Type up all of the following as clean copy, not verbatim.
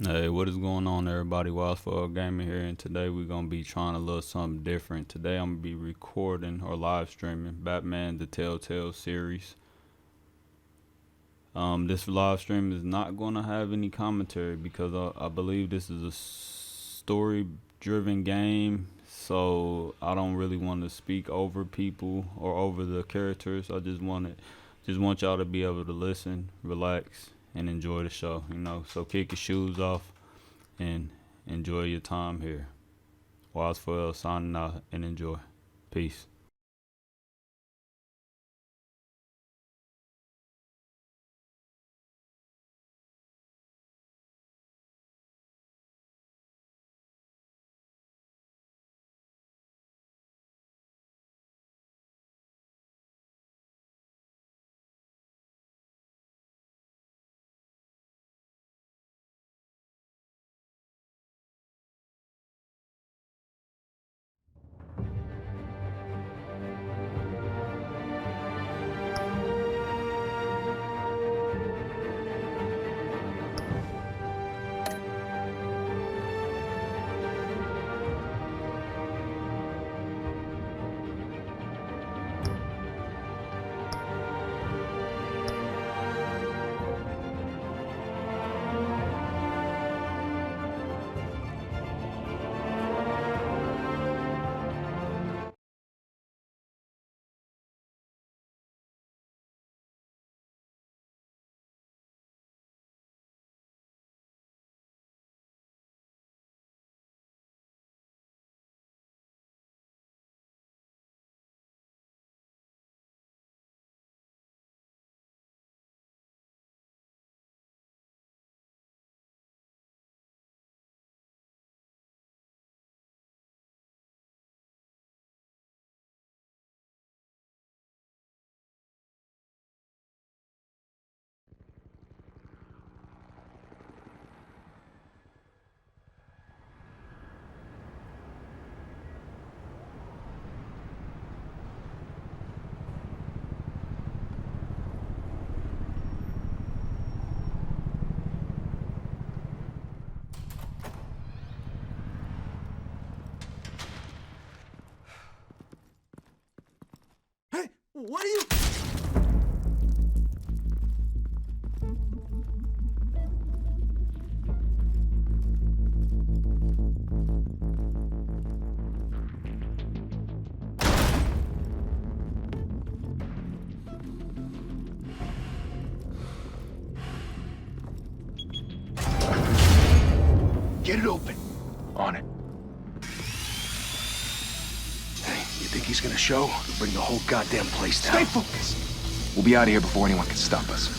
Hey, what is going on, everybody? YS4L Gaming here, and today we're gonna be trying a little something different. Today I'm gonna be recording or live streaming Batman the Telltale series. This live stream is not gonna have any commentary because I believe this is a story-driven game, so I don't really want to speak over people or over the characters. I just want y'all to be able to listen, relax, and enjoy the show. So kick your shoes off and enjoy your time here. YS4L signing out and enjoy. Peace. Hey, what are you? Get it open. On it. Hey, you think he's gonna show? He'll bring the whole goddamn place down. Stay focused. We'll be out of here before anyone can stop us.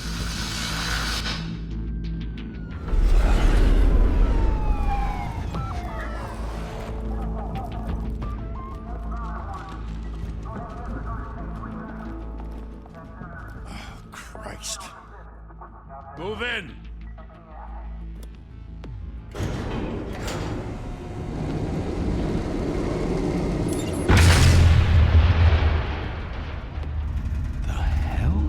Christ. Move in! The hell?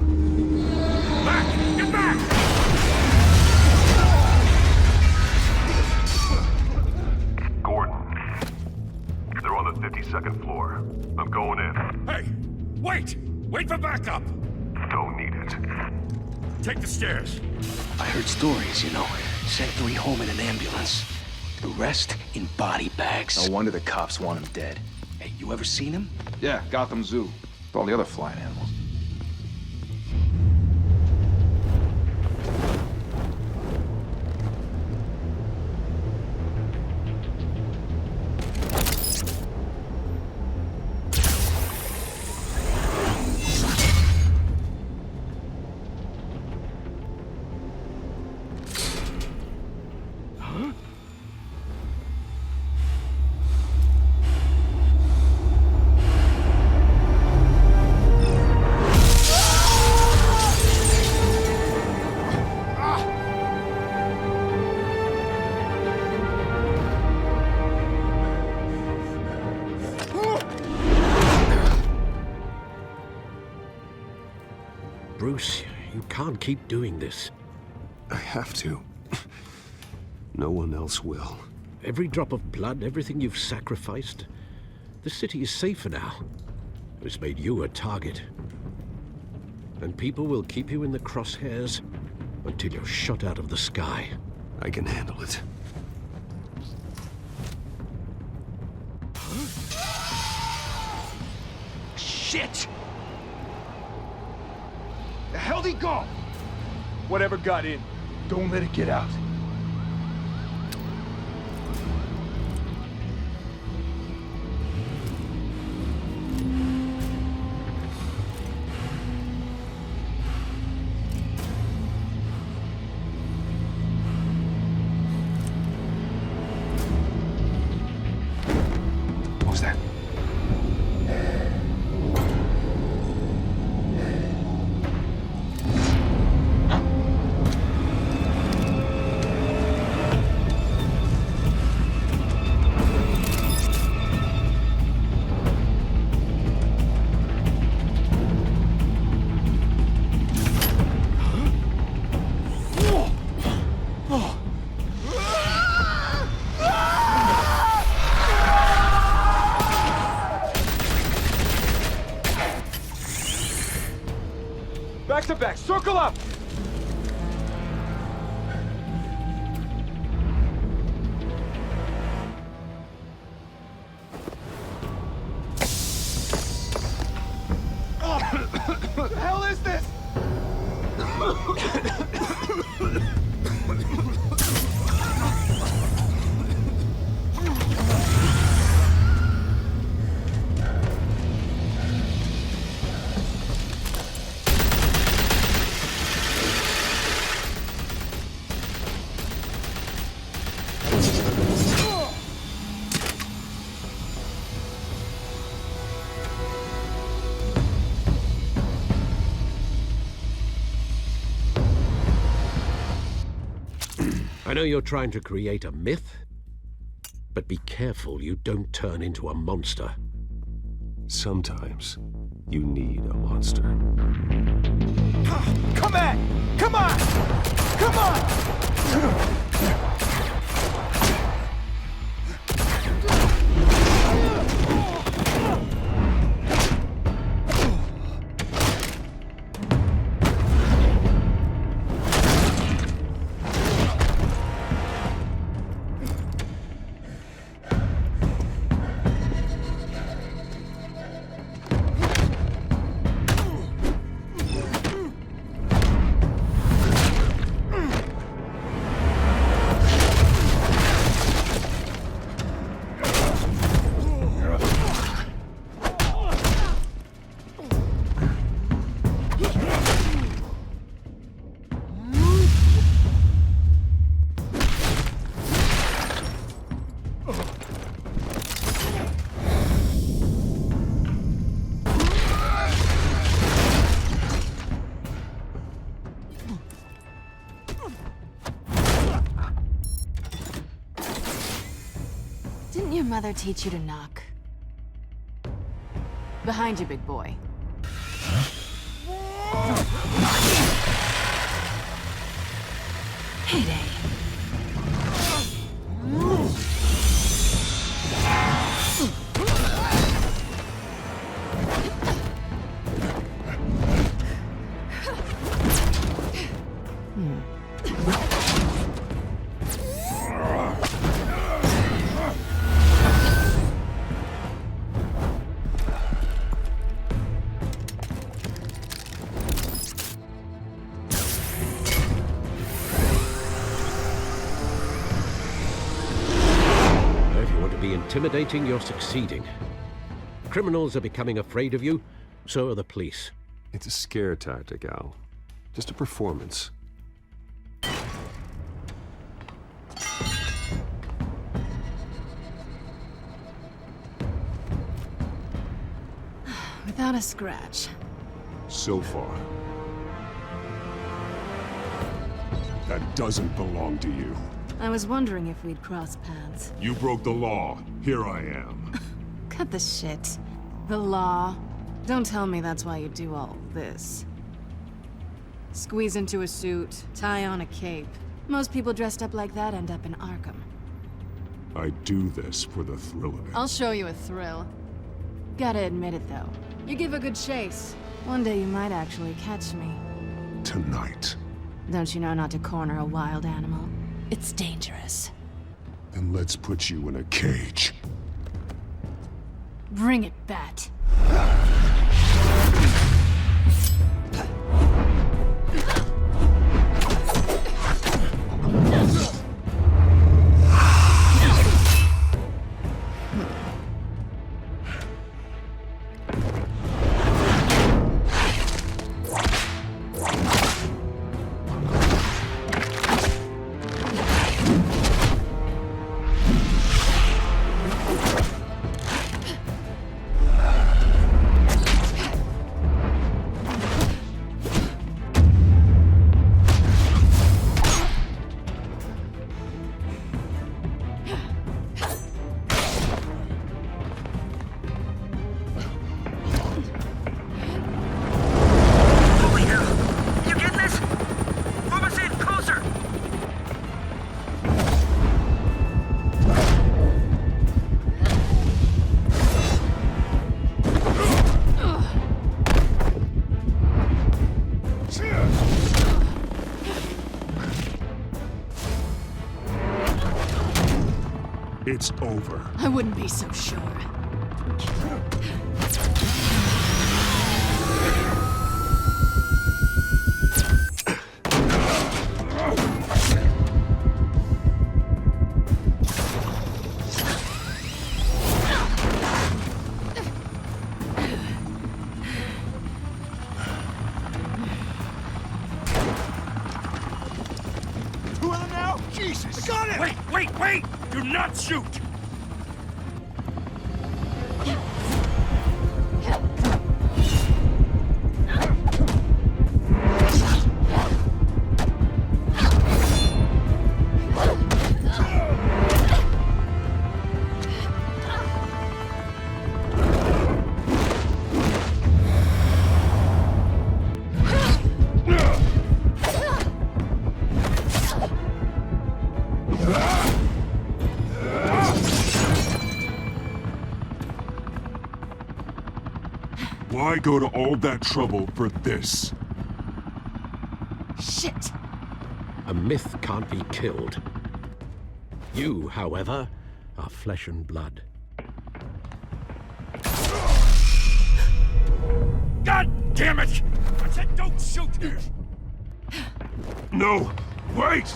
Back! Get back! Gordon. They're on the 52nd floor. I'm going in. Hey! Wait! Wait for backup! Don't need it. Take the stairs. I heard stories, Sent 3 home in an ambulance. The rest in body bags. No wonder the cops want him dead. Hey, you ever seen him? Yeah, Gotham Zoo. With all the other flying animals. Bruce, you can't keep doing this. I have to. No one else will. Every drop of blood, everything you've sacrificed. The city is safer now. It's made you a target. And people will keep you in the crosshairs until you're shot out of the sky. I can handle it. Shit! The hell'd he go? Whatever got in, don't let it get out. What was that? Back to back, circle up! What the hell is this? I know you're trying to create a myth, but be careful you don't turn into a monster. Sometimes you need a monster. Come back! Come on! Come on! Didn't your mother teach you to knock? Behind you, big boy. Heyday. Intimidating, you're succeeding. Criminals are becoming afraid of you, so are the police. It's a scare tactic, Al. Just a performance. Without a scratch. So far. That doesn't belong to you. I was wondering if we'd cross paths. You broke the law. Here I am. Cut the shit. The law. Don't tell me that's why you do all this. Squeeze into a suit, tie on a cape, Most people dressed up like that end up in Arkham. I do this for the thrill of it. I'll show you a thrill. Gotta admit it, though. You give a good chase. One day you might actually catch me. Tonight. Don't you know not to corner a wild animal? It's dangerous. Then let's put you in a cage. Bring it, Bat. It's over. I wouldn't be so sure. Two of them now? Jesus! I got it! Wait! Do not shoot! Why go to all that trouble for this? Shit! A myth can't be killed. You, however, are flesh and blood. God damn it! I said don't shoot! No! Wait!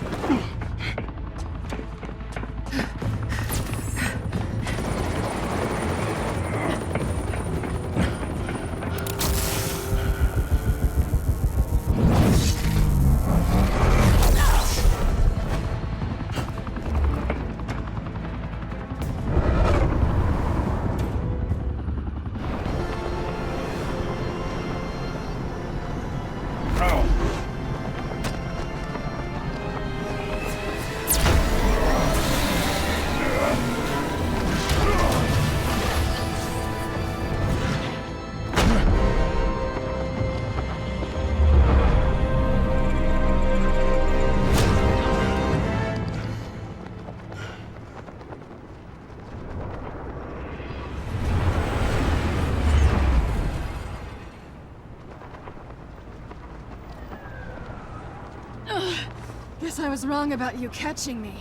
Guess I was wrong about you catching me.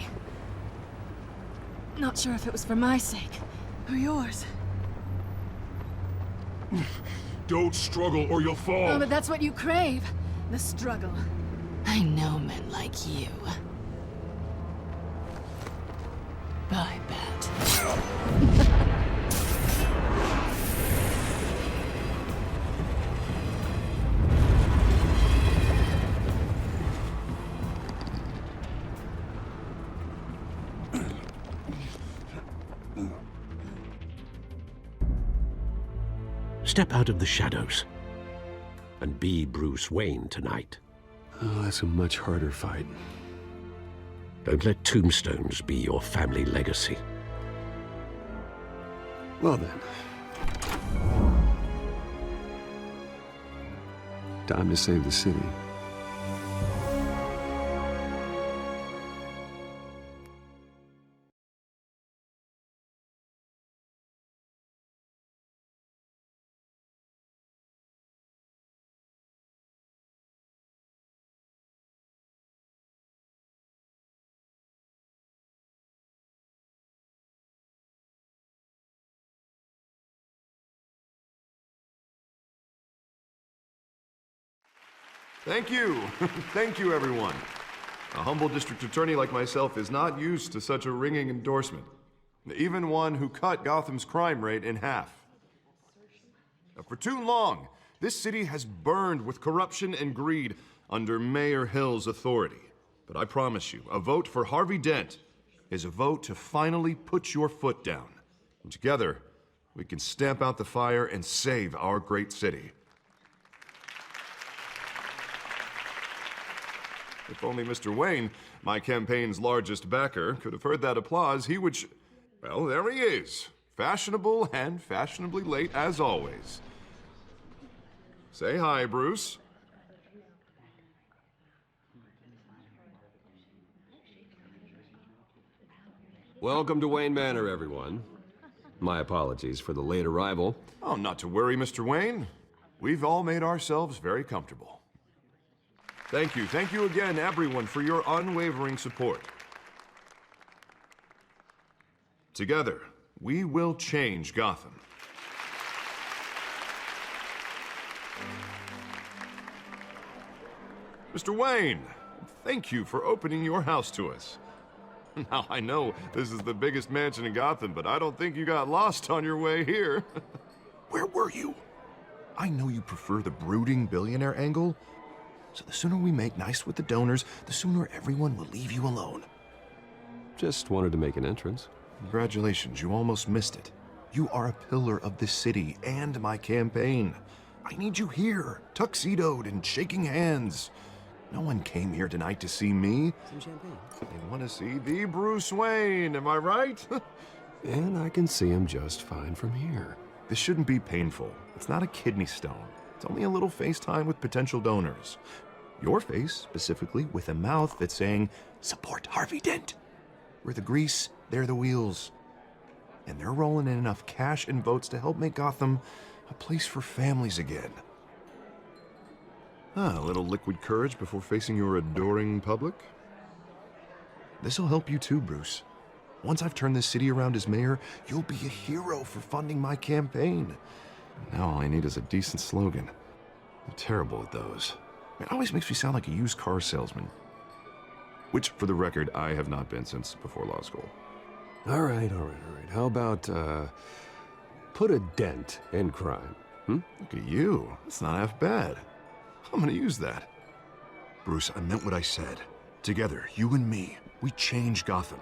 Not sure if it was for my sake, or yours. Don't struggle or you'll fall. Oh, but that's what you crave. The struggle. I know men like you. Bye, Bat. Step out of the shadows and be Bruce Wayne tonight. Oh, that's a much harder fight. Don't let tombstones be your family legacy. Well then. Time to save the city. Thank you. Thank you, everyone. A humble district attorney like myself is not used to such a ringing endorsement. Even one who cut Gotham's crime rate in half. For too long, this city has burned with corruption and greed under Mayor Hill's authority. But I promise you, a vote for Harvey Dent is a vote to finally put your foot down. And together, we can stamp out the fire and save our great city. If only Mr. Wayne, my campaign's largest backer, could have heard that applause, he would well, there he is. Fashionable and fashionably late as always. Say hi, Bruce. Welcome to Wayne Manor, everyone. My apologies for the late arrival. Oh, not to worry, Mr. Wayne. We've all made ourselves very comfortable. Thank you again, everyone, for your unwavering support. Together, we will change Gotham. Mr. Wayne, thank you for opening your house to us. Now, I know this is the biggest mansion in Gotham, but I don't think you got lost on your way here. Where were you? I know you prefer the brooding billionaire angle, so the sooner we make nice with the donors, the sooner everyone will leave you alone. Just wanted to make an entrance. Congratulations, you almost missed it. You are a pillar of this city and my campaign. I need you here, tuxedoed and shaking hands. No one came here tonight to see me. Some champagne. They want to see the Bruce Wayne, am I right? And I can see him just fine from here. This shouldn't be painful. It's not a kidney stone. It's only a little FaceTime with potential donors. Your face, specifically, with a mouth that's saying, support Harvey Dent. We're the grease, they're the wheels. And they're rolling in enough cash and votes to help make Gotham a place for families again. A little liquid courage before facing your adoring public. This'll help you too, Bruce. Once I've turned this city around as mayor, you'll be a hero for funding my campaign. Now all I need is a decent slogan. I'm terrible at those. It always makes me sound like a used car salesman. Which, for the record, I have not been since before law school. All right. How about, put a dent in crime? Look at you. That's not half bad. I'm gonna use that. Bruce, I meant what I said. Together, you and me, we change Gotham.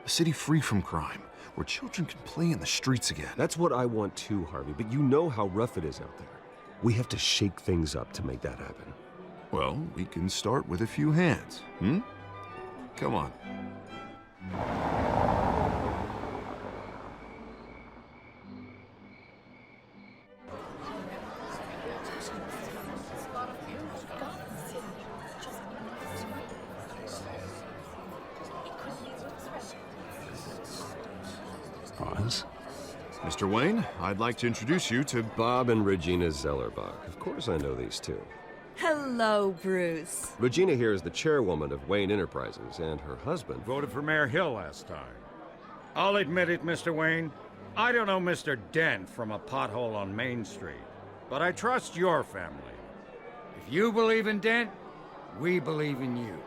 A city free from crime, where children can play in the streets again. That's what I want too, Harvey, but you know how rough it is out there. We have to shake things up to make that happen. Well, we can start with a few hands, Come on. Pause. Mr. Wayne, I'd like to introduce you to Bob and Regina Zellerbach. Of course I know these two. Hello, Bruce. Regina here is the chairwoman of Wayne Enterprises, and her husband... Voted for Mayor Hill last time. I'll admit it, Mr. Wayne. I don't know Mr. Dent from a pothole on Main Street, but I trust your family. If you believe in Dent, we believe in you.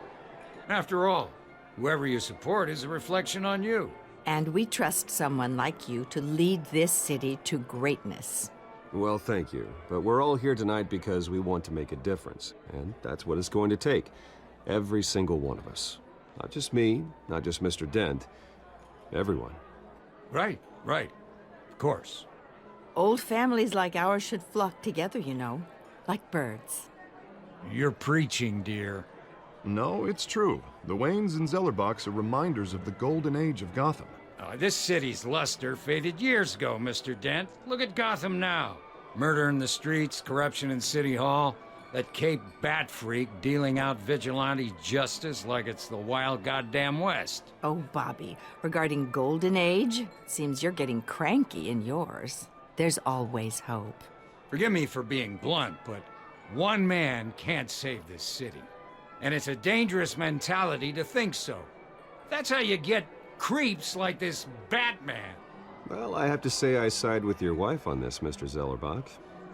After all, whoever you support is a reflection on you. And we trust someone like you to lead this city to greatness. Well, thank you. But we're all here tonight because we want to make a difference. And that's what it's going to take. Every single one of us. Not just me, not just Mr. Dent. Everyone. Right. Of course. Old families like ours should flock together, you know. Like birds. You're preaching, dear. No, it's true. The Waynes and Zellerbachs are reminders of the golden age of Gotham. This city's luster faded years ago, Mr. Dent. Look at Gotham now. Murder in the streets, corruption in City Hall, that Cape Bat freak dealing out vigilante justice like it's the wild goddamn West. Oh, Bobby, regarding Golden Age, seems you're getting cranky in yours. There's always hope. Forgive me for being blunt, but one man can't save this city. And it's a dangerous mentality to think so. That's how you get creeps like this Batman. Well, I have to say I side with your wife on this, Mr. Zellerbach.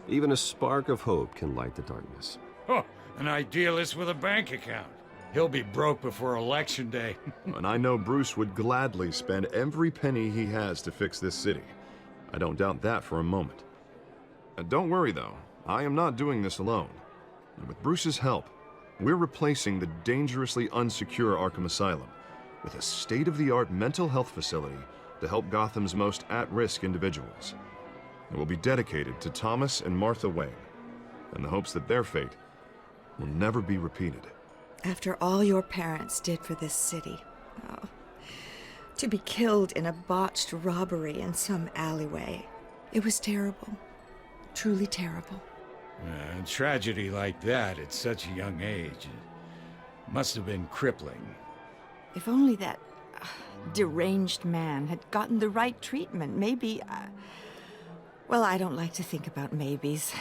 Even a spark of hope can light the darkness. Oh, An idealist with a bank account. He'll be broke before Election Day. And I know Bruce would gladly spend every penny he has to fix this city. I don't doubt that for a moment. Don't worry, though. I am not doing this alone. And with Bruce's help, we're replacing the dangerously unsecure Arkham Asylum with a state-of-the-art mental health facility to help Gotham's most at-risk individuals. It will be dedicated to Thomas and Martha Wayne, in the hopes that their fate will never be repeated. After all your parents did for this city, oh, to be killed in a botched robbery in some alleyway, it was terrible. Truly terrible. A tragedy like that at such a young age must have been crippling. If only that deranged man had gotten the right treatment, maybe... well, I don't like to think about maybes.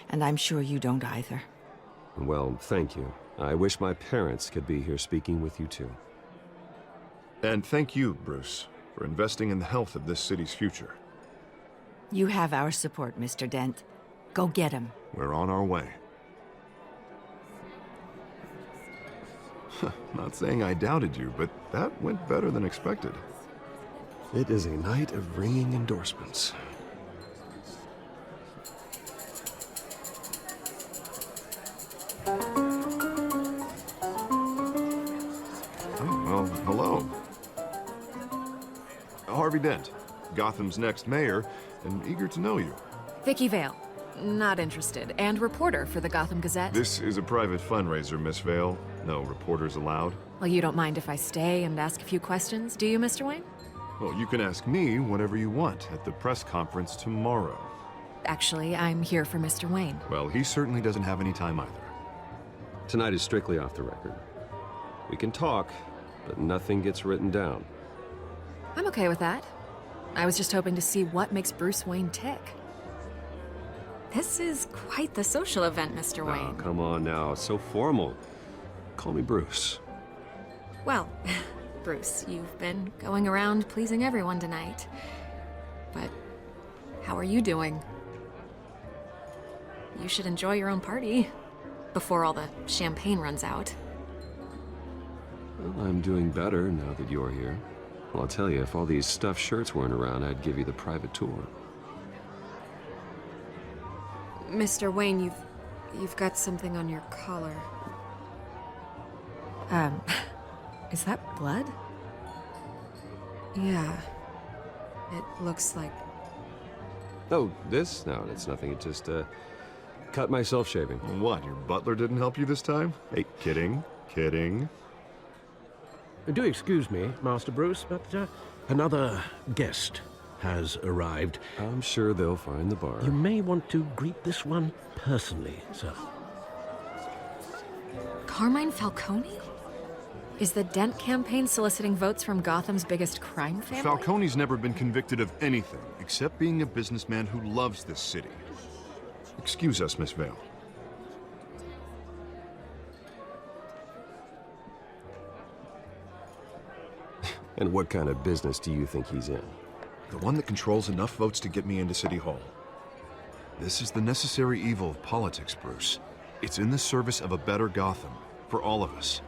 And I'm sure you don't either. Well, thank you. I wish my parents could be here speaking with you too. And thank you, Bruce, for investing in the health of this city's future. You have our support, Mr. Dent. Go get him. We're on our way. Not saying I doubted you, but that went better than expected. It is a night of ringing endorsements. Oh, well, hello. Harvey Dent, Gotham's next mayor, and eager to know you. Vicky Vale. Not interested. And reporter for the Gotham Gazette. This is a private fundraiser, Miss Vale. No reporters allowed. Well, you don't mind if I stay and ask a few questions, do you, Mr. Wayne? Well, you can ask me whatever you want at the press conference tomorrow. Actually, I'm here for Mr. Wayne. Well, he certainly doesn't have any time either. Tonight is strictly off the record. We can talk, but nothing gets written down. I'm okay with that. I was just hoping to see what makes Bruce Wayne tick. This is quite the social event, Mr. Wayne. Oh, come on now. It's so formal. Call me Bruce. Well, Bruce, you've been going around pleasing everyone tonight. But how are you doing? You should enjoy your own party before all the champagne runs out. Well, I'm doing better now that you're here. Well, I'll tell you, if all these stuffed shirts weren't around, I'd give you the private tour. Mr. Wayne, you've got something on your collar. Is that blood? Yeah. It looks like... Oh, this? No, it's nothing. It just, cut myself shaving. What, your butler didn't help you this time? Hey, kidding. Kidding. Do excuse me, Master Bruce, but another guest has arrived. I'm sure they'll find the bar. You may want to greet this one personally, sir. Carmine Falcone? Is the Dent campaign soliciting votes from Gotham's biggest crime family? Falcone's never been convicted of anything except being a businessman who loves this city. Excuse us, Miss Vale. And what kind of business do you think he's in? The one that controls enough votes to get me into City Hall. This is the necessary evil of politics, Bruce. It's in the service of a better Gotham, for all of us.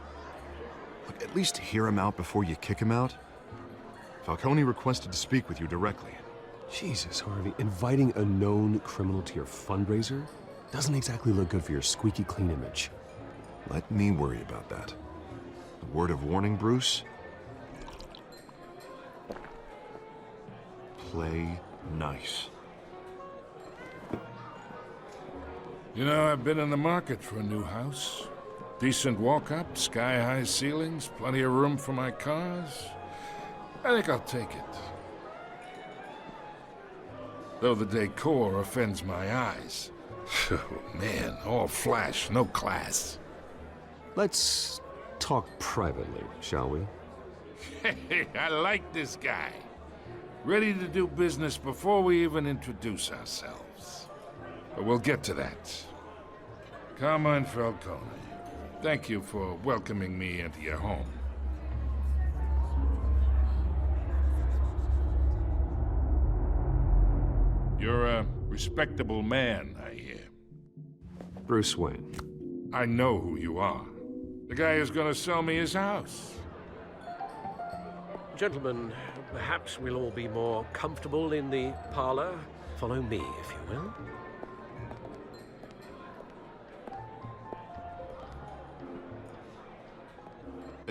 Look, at least hear him out before you kick him out. Falcone requested to speak with you directly. Jesus, Harvey, inviting a known criminal to your fundraiser doesn't exactly look good for your squeaky clean image. Let me worry about that. A word of warning, Bruce? Play nice. You know, I've been in the market for a new house. Decent walk-up, sky-high ceilings, plenty of room for my cars. I think I'll take it. Though the decor offends my eyes. Oh, man, all flash, no class. Let's talk privately, shall we? Hey, I like this guy. Ready to do business before we even introduce ourselves. But we'll get to that. Carmine Falcone, thank you for welcoming me into your home. You're a respectable man, I hear. Bruce Wayne. I know who you are. The guy who's gonna sell me his house. Gentlemen, perhaps we'll all be more comfortable in the parlor. Follow me, if you will.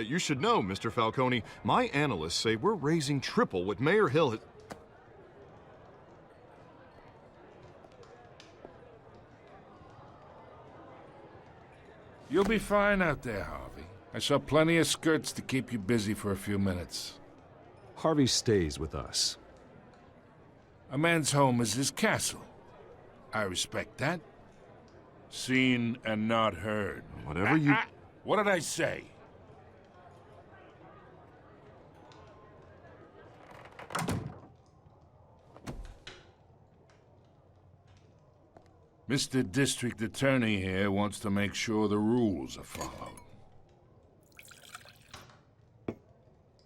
You should know, Mr. Falcone, my analysts say we're raising triple what Mayor Hill has... You'll be fine out there, Harvey. I saw plenty of skirts to keep you busy for a few minutes. Harvey stays with us. A man's home is his castle. I respect that. Seen and not heard. Whatever you... What did I say? Mr. District Attorney here wants to make sure the rules are followed.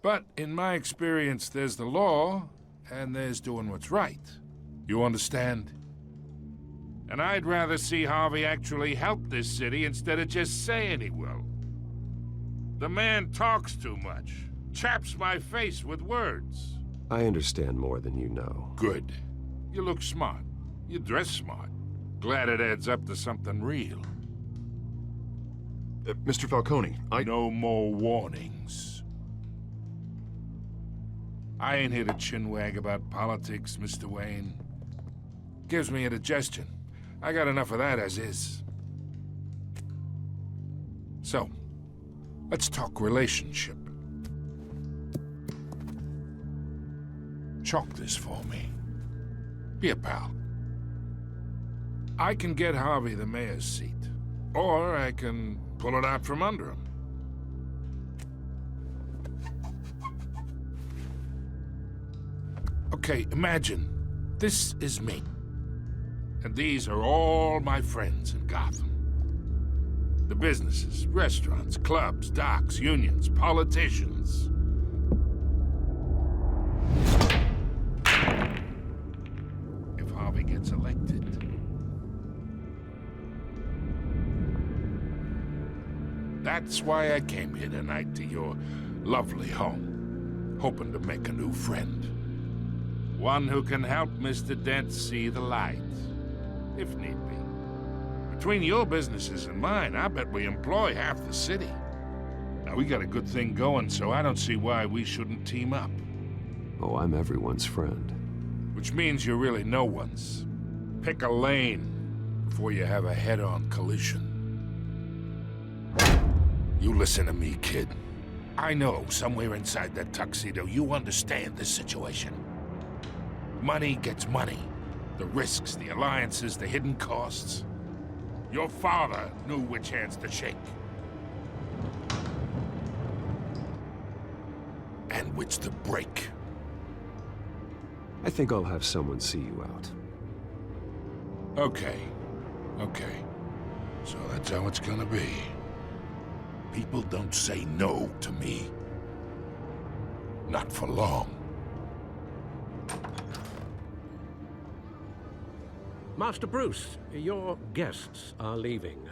But in my experience, there's the law, and there's doing what's right. You understand? And I'd rather see Harvey actually help this city instead of just saying he will. The man talks too much, chaps my face with words. I understand more than you know. Good. You look smart. You dress smart. Glad it adds up to something real. Mr. Falcone, No more warnings. I ain't here to chinwag about politics, Mr. Wayne. Gives me indigestion. I got enough of that as is. So, let's talk relationship. Chalk this for me. Be a pal. I can get Harvey the mayor's seat, or I can pull it out from under him. Okay, imagine this is me, and these are all my friends in Gotham. The businesses, restaurants, clubs, docks, unions, politicians. If Harvey gets elected, that's why I came here tonight to your lovely home, hoping to make a new friend. One who can help Mr. Dent see the light, if need be. Between your businesses and mine, I bet we employ half the city. Now, we got a good thing going, so I don't see why we shouldn't team up. Oh, I'm everyone's friend. Which means you're really no one's. Pick a lane before you have a head-on collision. You listen to me, kid. I know somewhere inside that tuxedo you understand this situation. Money gets money. The risks, the alliances, the hidden costs. Your father knew which hands to shake. And which to break. I think I'll have someone see you out. Okay. So that's how it's gonna be. People don't say no to me. Not for long. Master Bruce, your guests are leaving.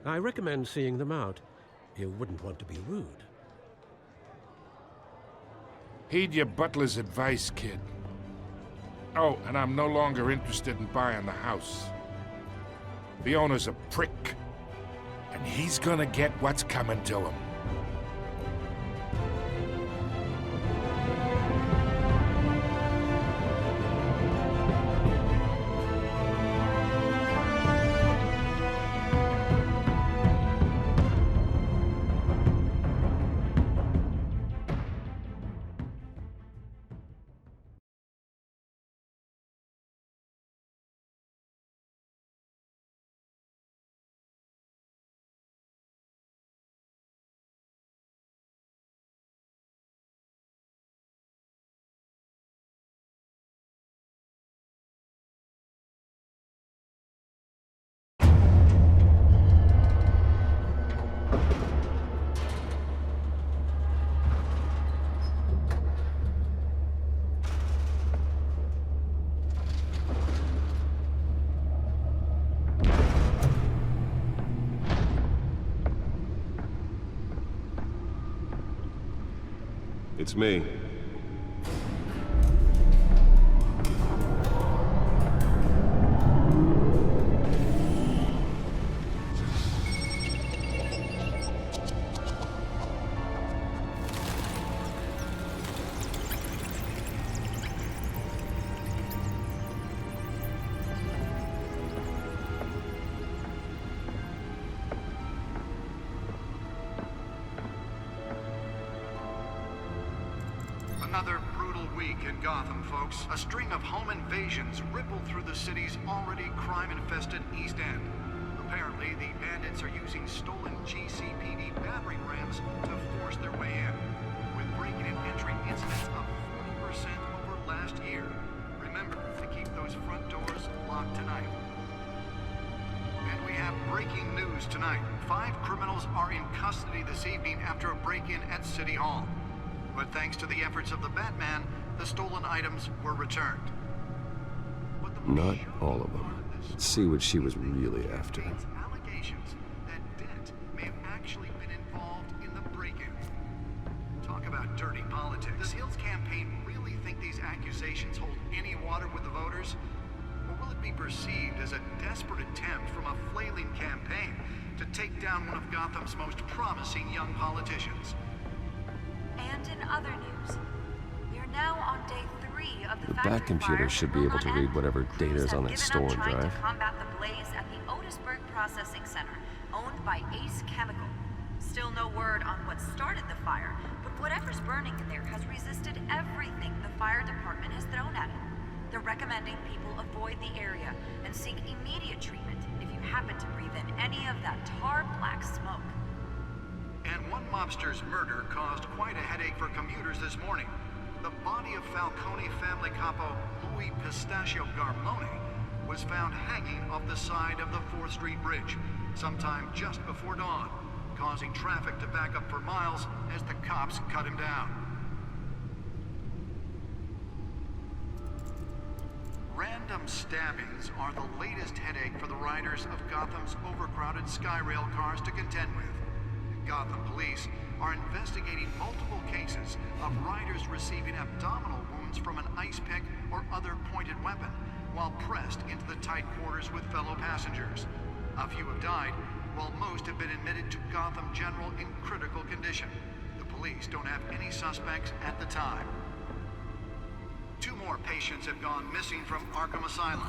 I recommend seeing them out. You wouldn't want to be rude. Heed your butler's advice, kid. Oh, and I'm no longer interested in buying the house. The owner's a prick. And he's gonna get what's coming to him. It's me. Another brutal week in Gotham, folks. A string of home invasions rippled through the city's already crime-infested East End. Apparently, the bandits are using stolen GCPD battering rams to force their way in, with breaking and entering incidents up 40% over last year. Remember to keep those front doors locked tonight. And we have breaking news tonight. 5 criminals are in custody this evening after a break-in at City Hall. But thanks to the efforts of the Batman, the stolen items were returned. Not all of them. Let's see what she was really after. Allegations that Dent may have actually been involved in the break-in. Talk about dirty politics. Does Hill's campaign really think these accusations hold any water with the voters? Or will it be perceived as a desperate attempt from a flailing campaign to take down one of Gotham's most promising young politicians? And in other news, we are now on day 3 of the That computer should be able to read whatever data is on that storm trying drive. to combat the blaze at the Otisburg Processing Center, owned by Ace Chemical. Still no word on what started the fire, but whatever's burning in there has resisted everything the fire department has thrown at it. They're recommending people avoid the area and seek immediate treatment if you happen to breathe in any of that tar black smoke. And one mobster's murder caused quite a headache for commuters this morning. The body of Falcone family capo Louis Pistachio Garmone was found hanging off the side of the 4th Street Bridge sometime just before dawn, causing traffic to back up for miles as the cops cut him down. Random stabbings are the latest headache for the riders of Gotham's overcrowded Skyrail cars to contend with. Gotham police are investigating multiple cases of riders receiving abdominal wounds from an ice pick or other pointed weapon while pressed into the tight quarters with fellow passengers. A few have died, while most have been admitted to Gotham General in critical condition. The police don't have any suspects at the time. 2 more patients have gone missing from Arkham Asylum,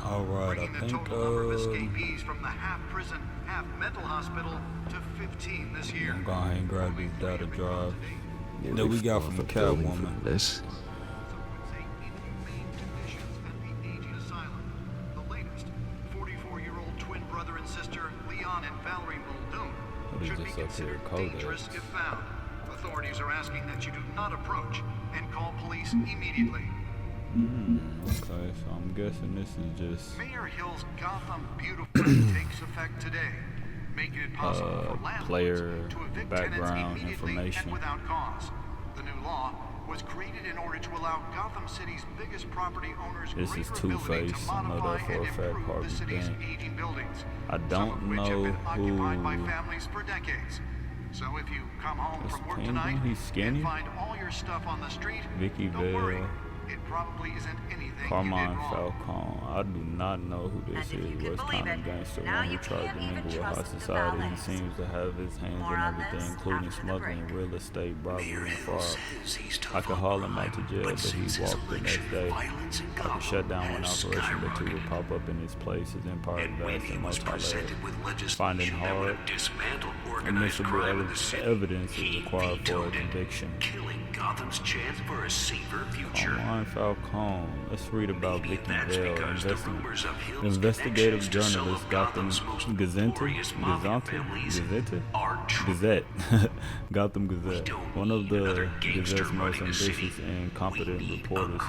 bringing the total number of escapees from the half-prison, half-mental hospital to 15 this year. I'm going and grab this data drive that we got from the Catwoman. This. The latest, 44-year-old twin brother and sister Leon and Valerie Muldoon should be considered dangerous if found. Authorities are asking that you do not approach and call police immediately. Okay, so I'm guessing this is just Mayor Hill's Gotham Beautiful takes effect today, making it possible for landlords player to evict background tenants immediately information. and without cause. The new law was created in order to allow Gotham City's biggest property owners This is greater ability Two-Face. to I know modify that for and a fact, improve Harvey the city's Dent. aging buildings, I some don't of which have know been occupied by who families for decades. So if you come home from work Penguin. tonight He's skinny. and find all your stuff on the street, Vicky don't worry. Vale, It probably isn't anything you did Carmine wrong. Falcone. I do not know who this is. What kind of gangster one who tried to mingle with high society. He seems to have his hands in everything, including smuggling, real estate, robbery, and fraud. I could haul him out to jail, but he walked the next day. I could shut down one operation, but 2 would pop up in his place. His empire is vast and multi-layered. Finding hard, admissible evidence is required for a conviction. Gotham's chance for a safer future. Carmine Falcone. Let's read about Vicky Vale, investigative journalist, Gotham Gazette, Gotham Gazette, one of the Gazette's most ambitious and competent reporters.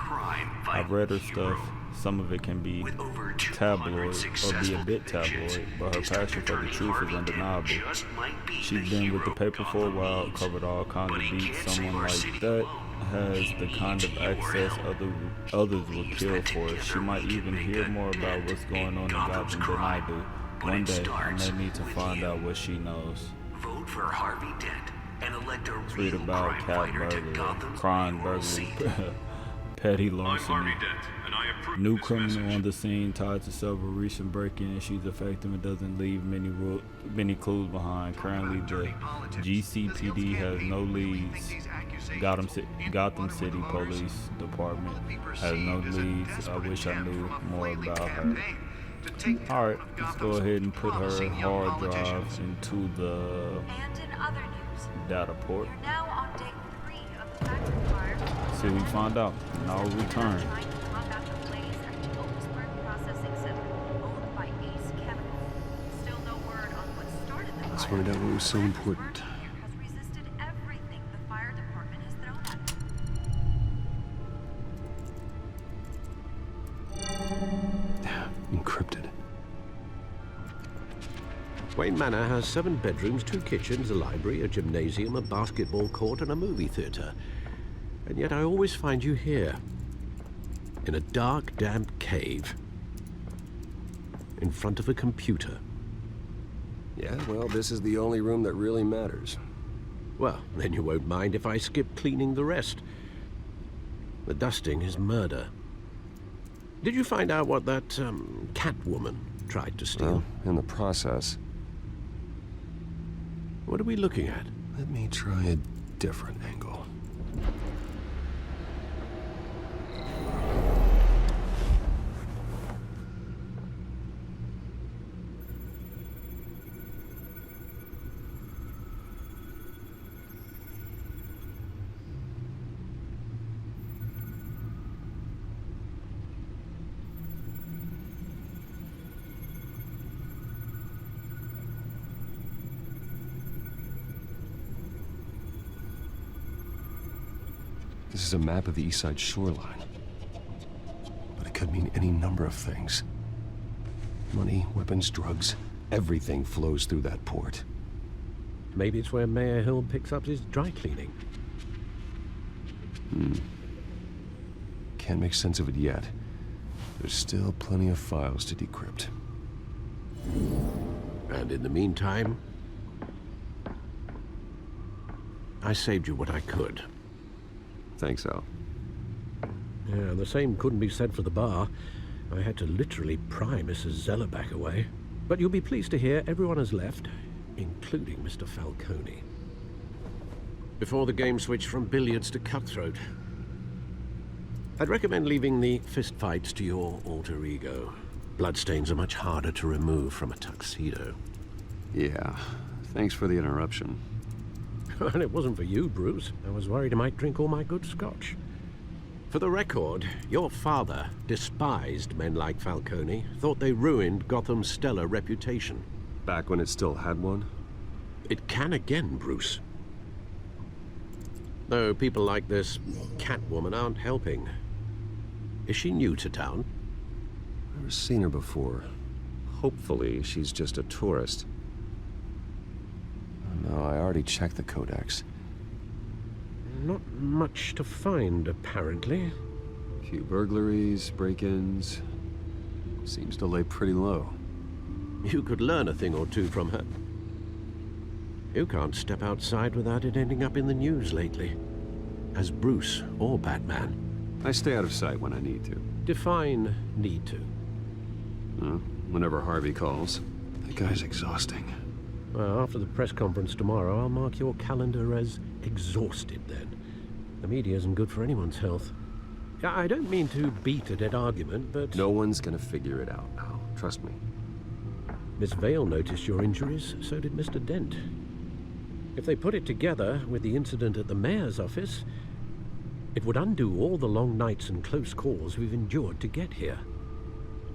I've read her stuff. Some of it can be tabloid or be a bit tabloid, but her passion for the truth is undeniable. She's been with the paper for a while, covered all kinds of beats. Someone like that has the kind of access others would kill for. She might even hear more about what's going on in Gotham than I do. One day, I may need to find out what she knows. Vote for Harvey Dent. and elect a Read real about crime cat fighter to burglary, Gotham's crime payroll burglary, seat. petty I'm larceny. Harvey Dent, and I approve New this criminal message. on the scene tied to several recent break-in issues affecting him. It doesn't leave many clues behind. Currently, the GCPD has no leads. Gotham City Police Department has no leads. I wish I knew more about her. Alright, let's go ahead and put her hard drive into the And in other news, data port. we're now on day 3 of the factory fire. See what we find out in our return. Trying to combat the blaze at the Otisburg Processing Center, owned by Ace Chemical. Still no word on what started the Let's fire. find out what was so important. Has resisted everything the fire department has thrown at it. Encrypted. Wayne Manor has 7 bedrooms, 2 kitchens, a library, a gymnasium, a basketball court, and a movie theater. And yet I always find you here, in a dark, damp cave, in front of a computer. Yeah, well, this is the only room that really matters. Well, then you won't mind if I skip cleaning the rest. The dusting is murder. Did you find out what that, cat woman tried to steal? Well, in the process. What are we looking at? Let me try a different angle. This is a map of the East Side shoreline. But it could mean any number of things. Money, weapons, drugs, everything flows through that port. Maybe it's where Mayor Hill picks up his dry cleaning. Can't make sense of it yet. There's still plenty of files to decrypt. And in the meantime, I saved you what I could. Thanks, Al. Yeah, the same couldn't be said for the bar. I had to literally pry Mrs. Zellerback away. But you'll be pleased to hear everyone has left, including Mr. Falcone. Before the game switched from billiards to cutthroat. I'd recommend leaving the fistfights to your alter ego. Bloodstains are much harder to remove from a tuxedo. Yeah, thanks for the interruption. And it wasn't for you, Bruce. I was worried I might drink all my good scotch. For the record, your father despised men like Falcone, thought they ruined Gotham's stellar reputation. Back when it still had one? It can again, Bruce. Though people like this Catwoman aren't helping. Is she new to town? Never seen her before. Hopefully, she's just a tourist. No, I already checked the codex. Not much to find, apparently. A few burglaries, break-ins. Seems to lay pretty low. You could learn a thing or two from her. You can't step outside without it ending up in the news lately. As Bruce or Batman. I stay out of sight when I need to. Define need to. Whenever Harvey calls. That guy's exhausting. Well, after the press conference tomorrow, I'll mark your calendar as exhausted then. The media isn't good for anyone's health. I don't mean to beat a dead argument, but... No one's gonna figure it out, Al. Trust me. Miss Vale noticed your injuries, so did Mr. Dent. If they put it together with the incident at the mayor's office, it would undo all the long nights and close calls we've endured to get here.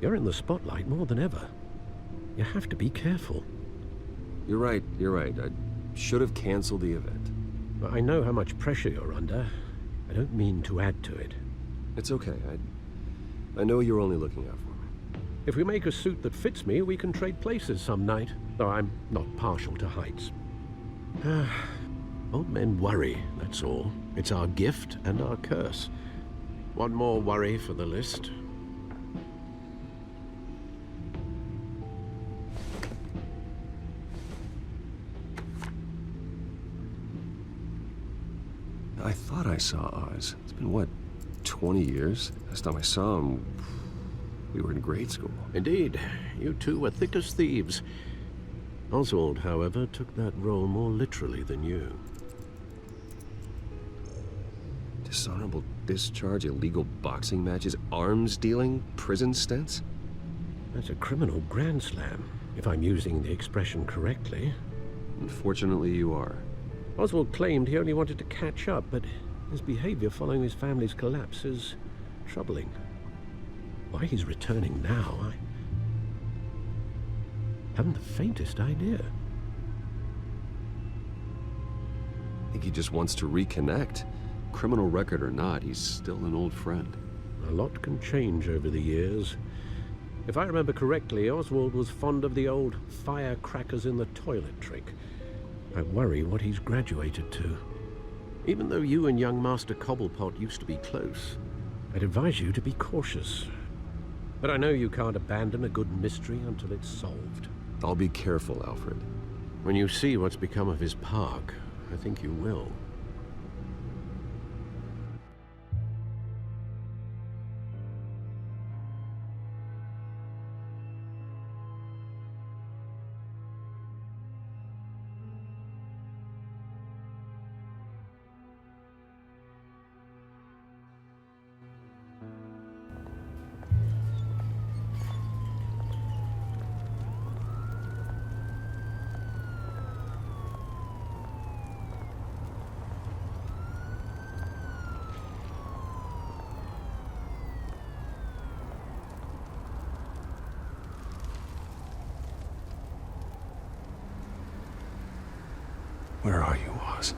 You're in the spotlight more than ever. You have to be careful. You're right. I should have canceled the event. I know how much pressure you're under. I don't mean to add to it. It's okay. I know you're only looking out for me. If we make a suit that fits me, we can trade places some night. Though I'm not partial to heights. Old men worry, that's all. It's our gift and our curse. One more worry for the list. I thought I saw Oz. It's been, what, 20 years? Last time I saw him, we were in grade school. Indeed, you two were thick as thieves. Oswald, however, took that role more literally than you. Dishonorable discharge, illegal boxing matches, arms dealing, prison stints? That's a criminal grand slam, if I'm using the expression correctly. Unfortunately, you are. Oswald claimed he only wanted to catch up, but his behavior following his family's collapse is troubling. Why he's returning now, I haven't the faintest idea. I think he just wants to reconnect. Criminal record or not, he's still an old friend. A lot can change over the years. If I remember correctly, Oswald was fond of the old firecrackers in the toilet trick. I worry what he's graduated to. Even though you and young Master Cobblepot used to be close, I'd advise you to be cautious. But I know you can't abandon a good mystery until it's solved. I'll be careful, Alfred. When you see what's become of his park, I think you will. Where are you, Oz?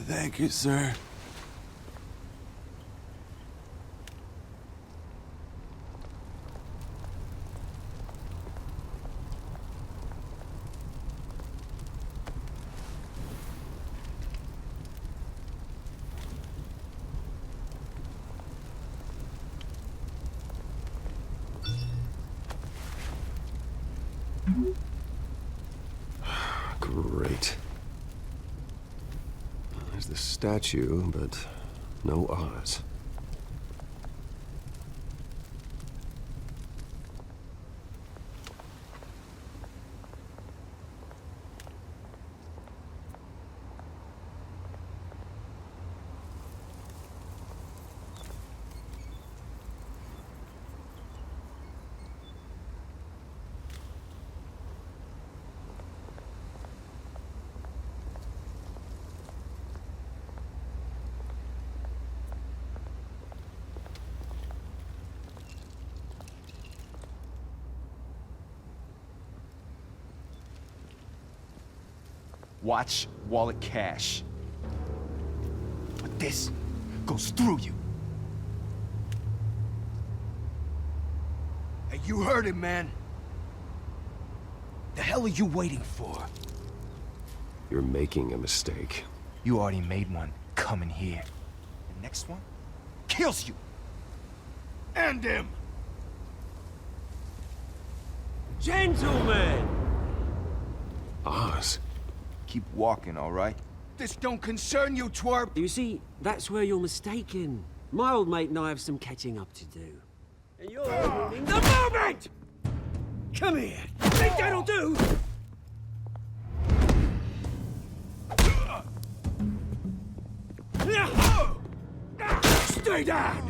Thank you, sir. Great. There's the statue, but no Oz. Watch, wallet, cash. But this goes through you. Hey, you heard it, man. The hell are you waiting for? You're making a mistake. You already made one coming here. The next one kills you. And him. Gentlemen! Oz. Keep walking, all right? This don't concern you, twerp! You see, that's where you're mistaken. My old mate and I have some catching up to do. And you're ruining the moment! Come here! Think that'll do? Stay down!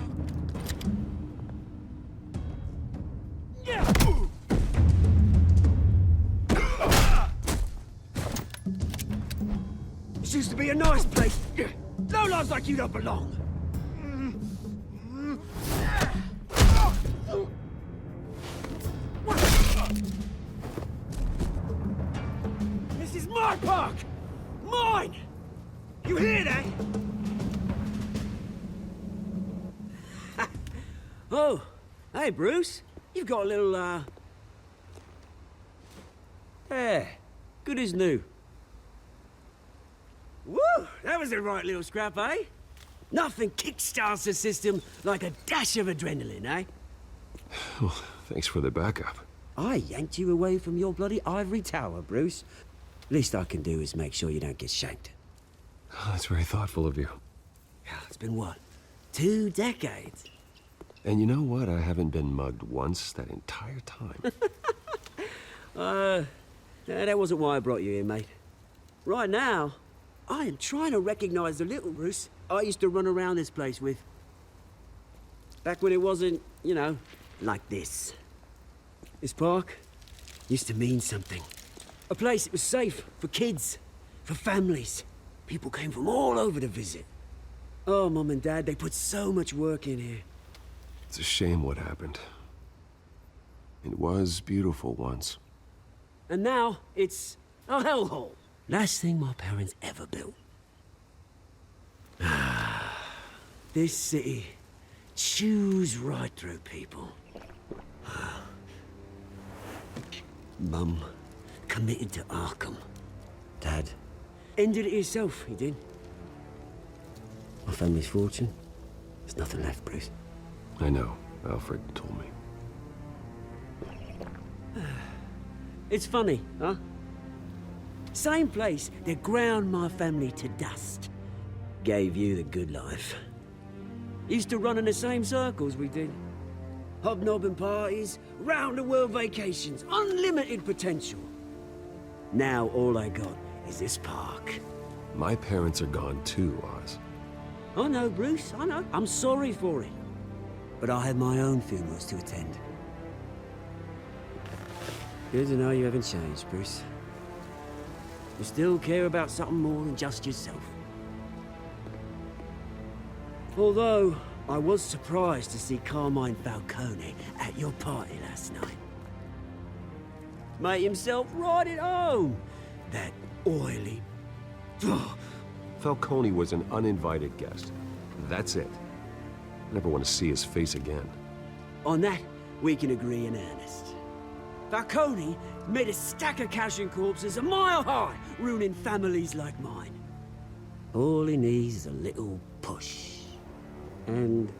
used to be a nice place. No lives like you don't belong. This is my park! Mine! You hear that? Oh, hey, Bruce. You've got a little, yeah, good as new. Woo! That was a right little scrap, eh? Nothing kickstarts the system like a dash of adrenaline, eh? Well, thanks for the backup. I yanked you away from your bloody ivory tower, Bruce. Least I can do is make sure you don't get shanked. Oh, that's very thoughtful of you. Yeah, it's been what? 2 decades? And you know what? I haven't been mugged once that entire time. That wasn't why I brought you here, mate. Right now, I am trying to recognize the little Bruce I used to run around this place with. Back when it wasn't, you know, like this. This park used to mean something. A place that was safe for kids, for families. People came from all over to visit. Oh, Mum and Dad, they put so much work in here. It's a shame what happened. It was beautiful once. And now, it's a hellhole. Last thing my parents ever built. This city chews right through people. Mum committed to Arkham. Dad ended it himself, he did. My family's fortune, there's nothing left, Bruce. I know. Alfred told me. It's funny, huh? Same place that ground my family to dust. Gave you the good life. Used to run in the same circles we did. Hobnobbing parties, round-the-world vacations, unlimited potential. Now all I got is this park. My parents are gone too, Oz. I know, Bruce, I know. I'm sorry for it. But I have my own funerals to attend. Good to know you haven't changed, Bruce. You still care about something more than just yourself. Although, I was surprised to see Carmine Falcone at your party last night. Made himself right at home. That oily... Falcone was an uninvited guest. That's it. I never want to see his face again. On that, we can agree in earnest. Falcone made a stack of cash and corpses a mile high, ruining families like mine. All he needs is a little push. And...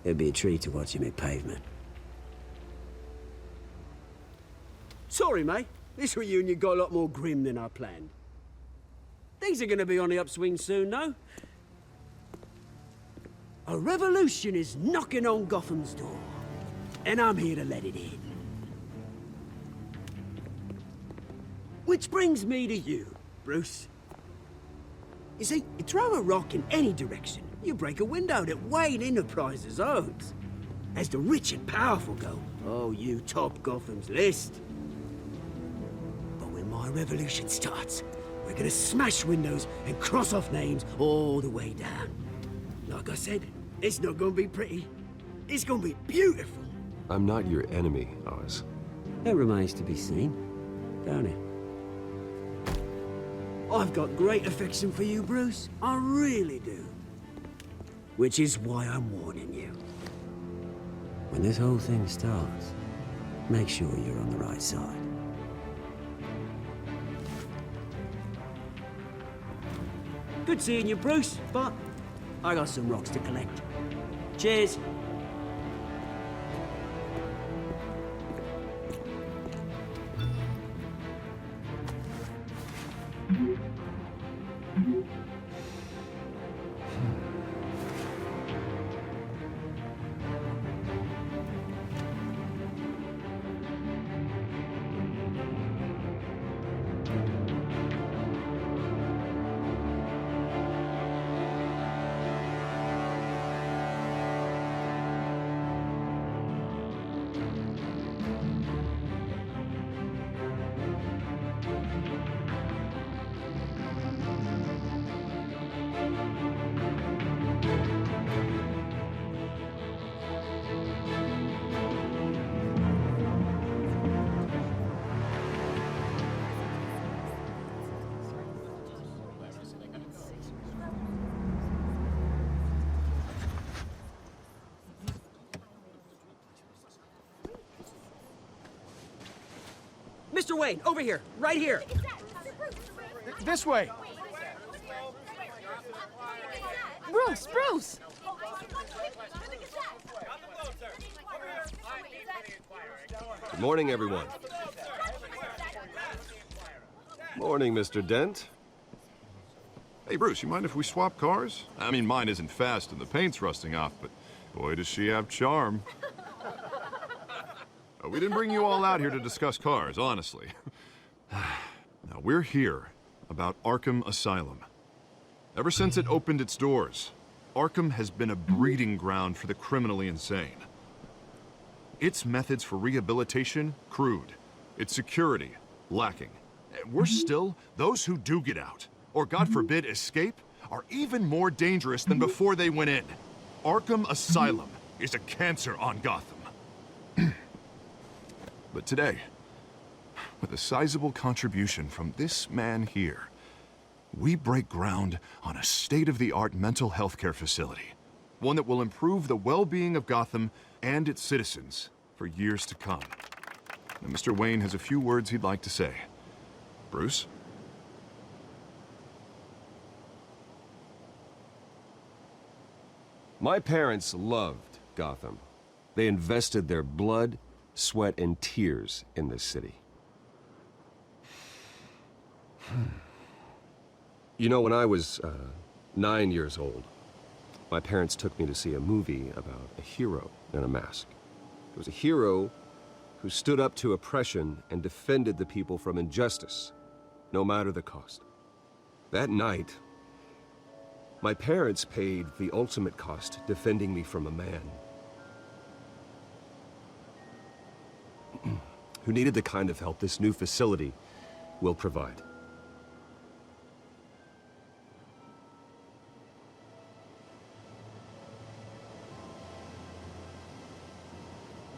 it'd be a treat to watch him hit pavement. Sorry, mate. This reunion got a lot more grim than I planned. Things are gonna be on the upswing soon, though. A revolution is knocking on Gotham's door. And I'm here to let it in. Which brings me to you, Bruce. You see, you throw a rock in any direction, you break a window that Wayne Enterprises owns. As the rich and powerful go, oh, you top Gotham's list. But when my revolution starts, we're gonna smash windows and cross off names all the way down. Like I said, it's not gonna be pretty. It's gonna be beautiful. I'm not your enemy, Oz. That remains to be seen, don't it? I've got great affection for you, Bruce. I really do. Which is why I'm warning you. When this whole thing starts, make sure you're on the right side. Good seeing you, Bruce, but I got some rocks to collect. Cheers. Mr. Wayne, over here, right here. This way. Bruce! Good morning, everyone. Morning, Mr. Dent. Hey, Bruce, you mind if we swap cars? I mean, mine isn't fast and the paint's rusting off, but boy, does she have charm. We didn't bring you all out here to discuss cars, honestly. Now, we're here about Arkham Asylum. Ever since it opened its doors, Arkham has been a breeding ground for the criminally insane. Its methods for rehabilitation, crude. Its security, lacking. Worse still, those who do get out, or God forbid escape, are even more dangerous than before they went in. Arkham Asylum is a cancer on Gotham. But today, with a sizable contribution from this man here, we break ground on a state-of-the-art mental health care facility. One that will improve the well-being of Gotham and its citizens for years to come. Now, Mr. Wayne has a few words he'd like to say. Bruce? My parents loved Gotham. They invested their blood, sweat, and tears in this city. You know, when I was 9 years old, my parents took me to see a movie about a hero in a mask. It was a hero who stood up to oppression and defended the people from injustice, no matter the cost. That night, my parents paid the ultimate cost defending me from a man who needed the kind of help this new facility will provide.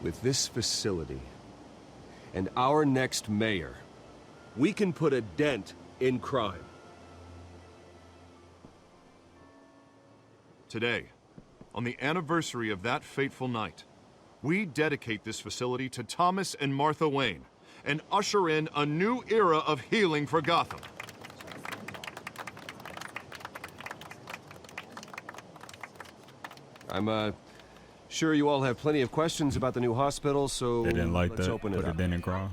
With this facility and our next mayor, we can put a dent in crime. Today, on the anniversary of that fateful night, we dedicate this facility to Thomas and Martha Wayne and usher in a new era of healing for Gotham. I'm sure you all have plenty of questions about the new hospital, so They didn't like let's that. open it Put up. it in and cry.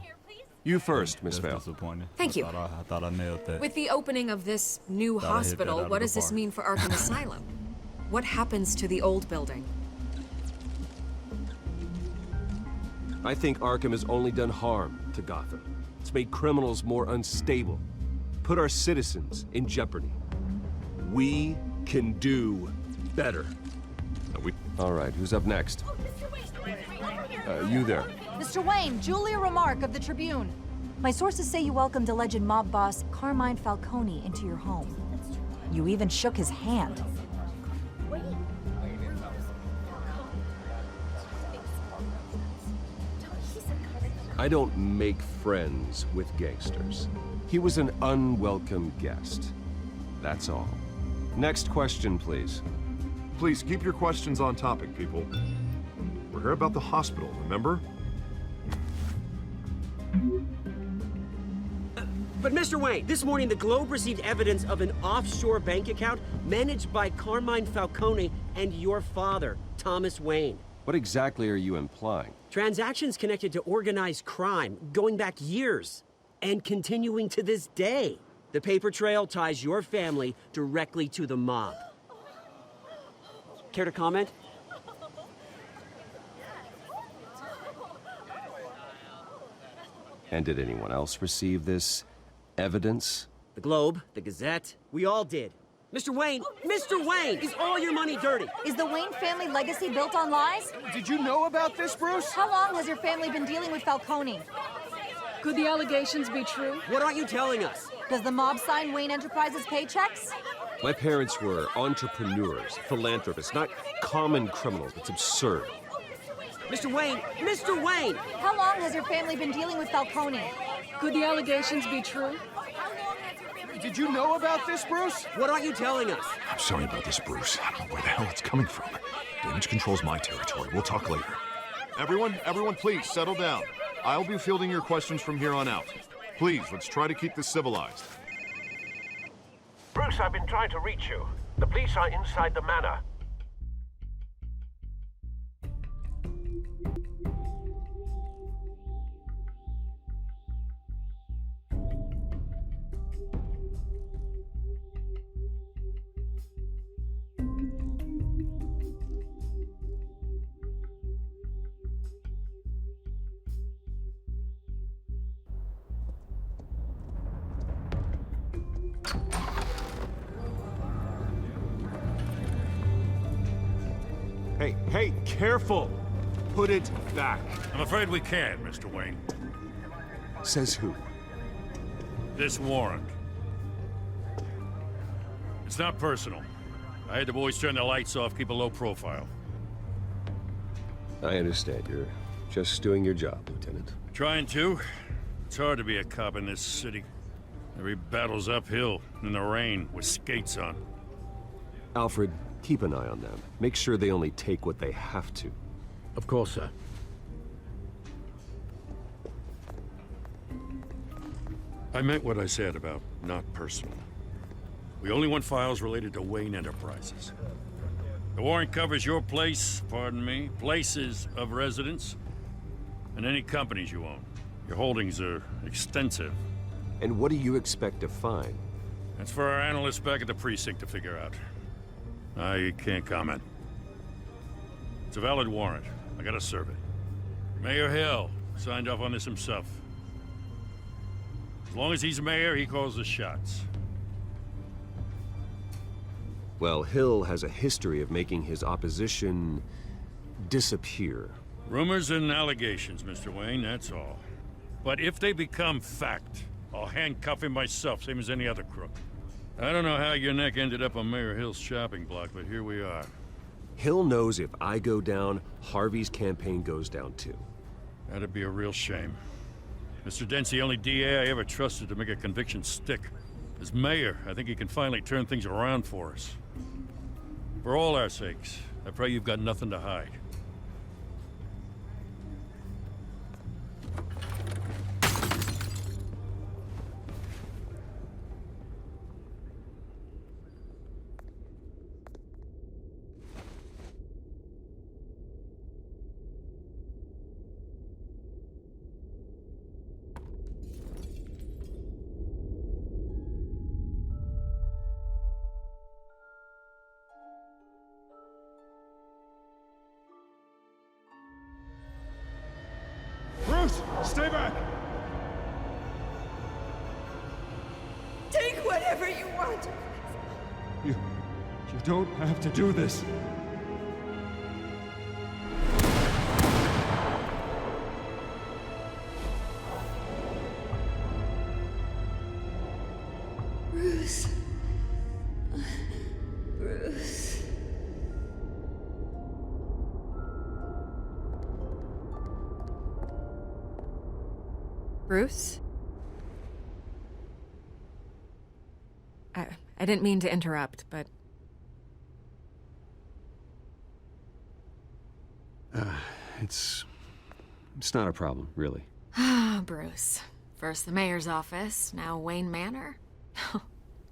You first, Miss That's Vale. disappointing. Thank you. I thought I nailed that. With the opening of this new Thought I hit that hospital, out of what the does this park. mean for Arkham Asylum? What happens to the old building? I think Arkham has only done harm to Gotham. It's made criminals more unstable, put our citizens in jeopardy. We can do better. All right, who's up next? You there. Mr. Wayne, Julia Remark of the Tribune. My sources say you welcomed alleged mob boss Carmine Falcone into your home. You even shook his hand. I don't make friends with gangsters. He was an unwelcome guest. That's all. Next question, please. Please keep your questions on topic, people. We're here about the hospital, remember? But Mr. Wayne, this morning the Globe received evidence of an offshore bank account managed by Carmine Falcone and your father, Thomas Wayne. What exactly are you implying? Transactions connected to organized crime, going back years, and continuing to this day. The paper trail ties your family directly to the mob. Care to comment? And did anyone else receive this evidence? The Globe, the Gazette, we all did. Mr. Wayne, is all your money dirty? Is the Wayne family legacy built on lies? Did you know about this, Bruce? How long has your family been dealing with Falcone? Could the allegations be true? What aren't you telling us? Does the mob sign Wayne Enterprises paychecks? My parents were entrepreneurs, philanthropists, not common criminals. It's absurd. Mr. Wayne! How long has your family been dealing with Falcone? Could the allegations be true? Did you know about this, Bruce? What aren't you telling us? I'm sorry about this, Bruce. I don't know where the hell it's coming from. Damage control's my territory. We'll talk later. Everyone, please settle down. I'll be fielding your questions from here on out. Please, let's try to keep this civilized. Bruce, I've been trying to reach you. The police are inside the manor. Hey, careful! Put it back. I'm afraid we can't, Mr. Wayne. Says who? This warrant. It's not personal. I had the boys turn the lights off, keep a low profile. I understand. You're just doing your job, Lieutenant. Trying to. It's hard to be a cop in this city. Every battle's uphill, in the rain, with skates on. Alfred, keep an eye on them. Make sure they only take what they have to. Of course, sir. I meant what I said about not personal. We only want files related to Wayne Enterprises. The warrant covers your place, pardon me, places of residence, and any companies you own. Your holdings are extensive. And what do you expect to find? That's for our analysts back at the precinct to figure out. I can't comment. It's a valid warrant. I gotta serve it. Mayor Hill signed off on this himself. As long as he's mayor, he calls the shots. Well, Hill has a history of making his opposition disappear. Rumors and allegations, Mr. Wayne, that's all. But if they become fact, I'll handcuff him myself, same as any other crook. I don't know how your neck ended up on Mayor Hill's shopping block, but here we are. Hill knows if I go down, Harvey's campaign goes down too. That'd be a real shame. Mr. Dent's the only DA I ever trusted to make a conviction stick. As mayor, I think he can finally turn things around for us. For all our sakes, I pray you've got nothing to hide. Bruce, stay back! Take whatever you want. You don't have to do this. Bruce. Bruce. Bruce? I didn't mean to interrupt, but... It's not a problem, really. Ah, Bruce. First the mayor's office, now Wayne Manor.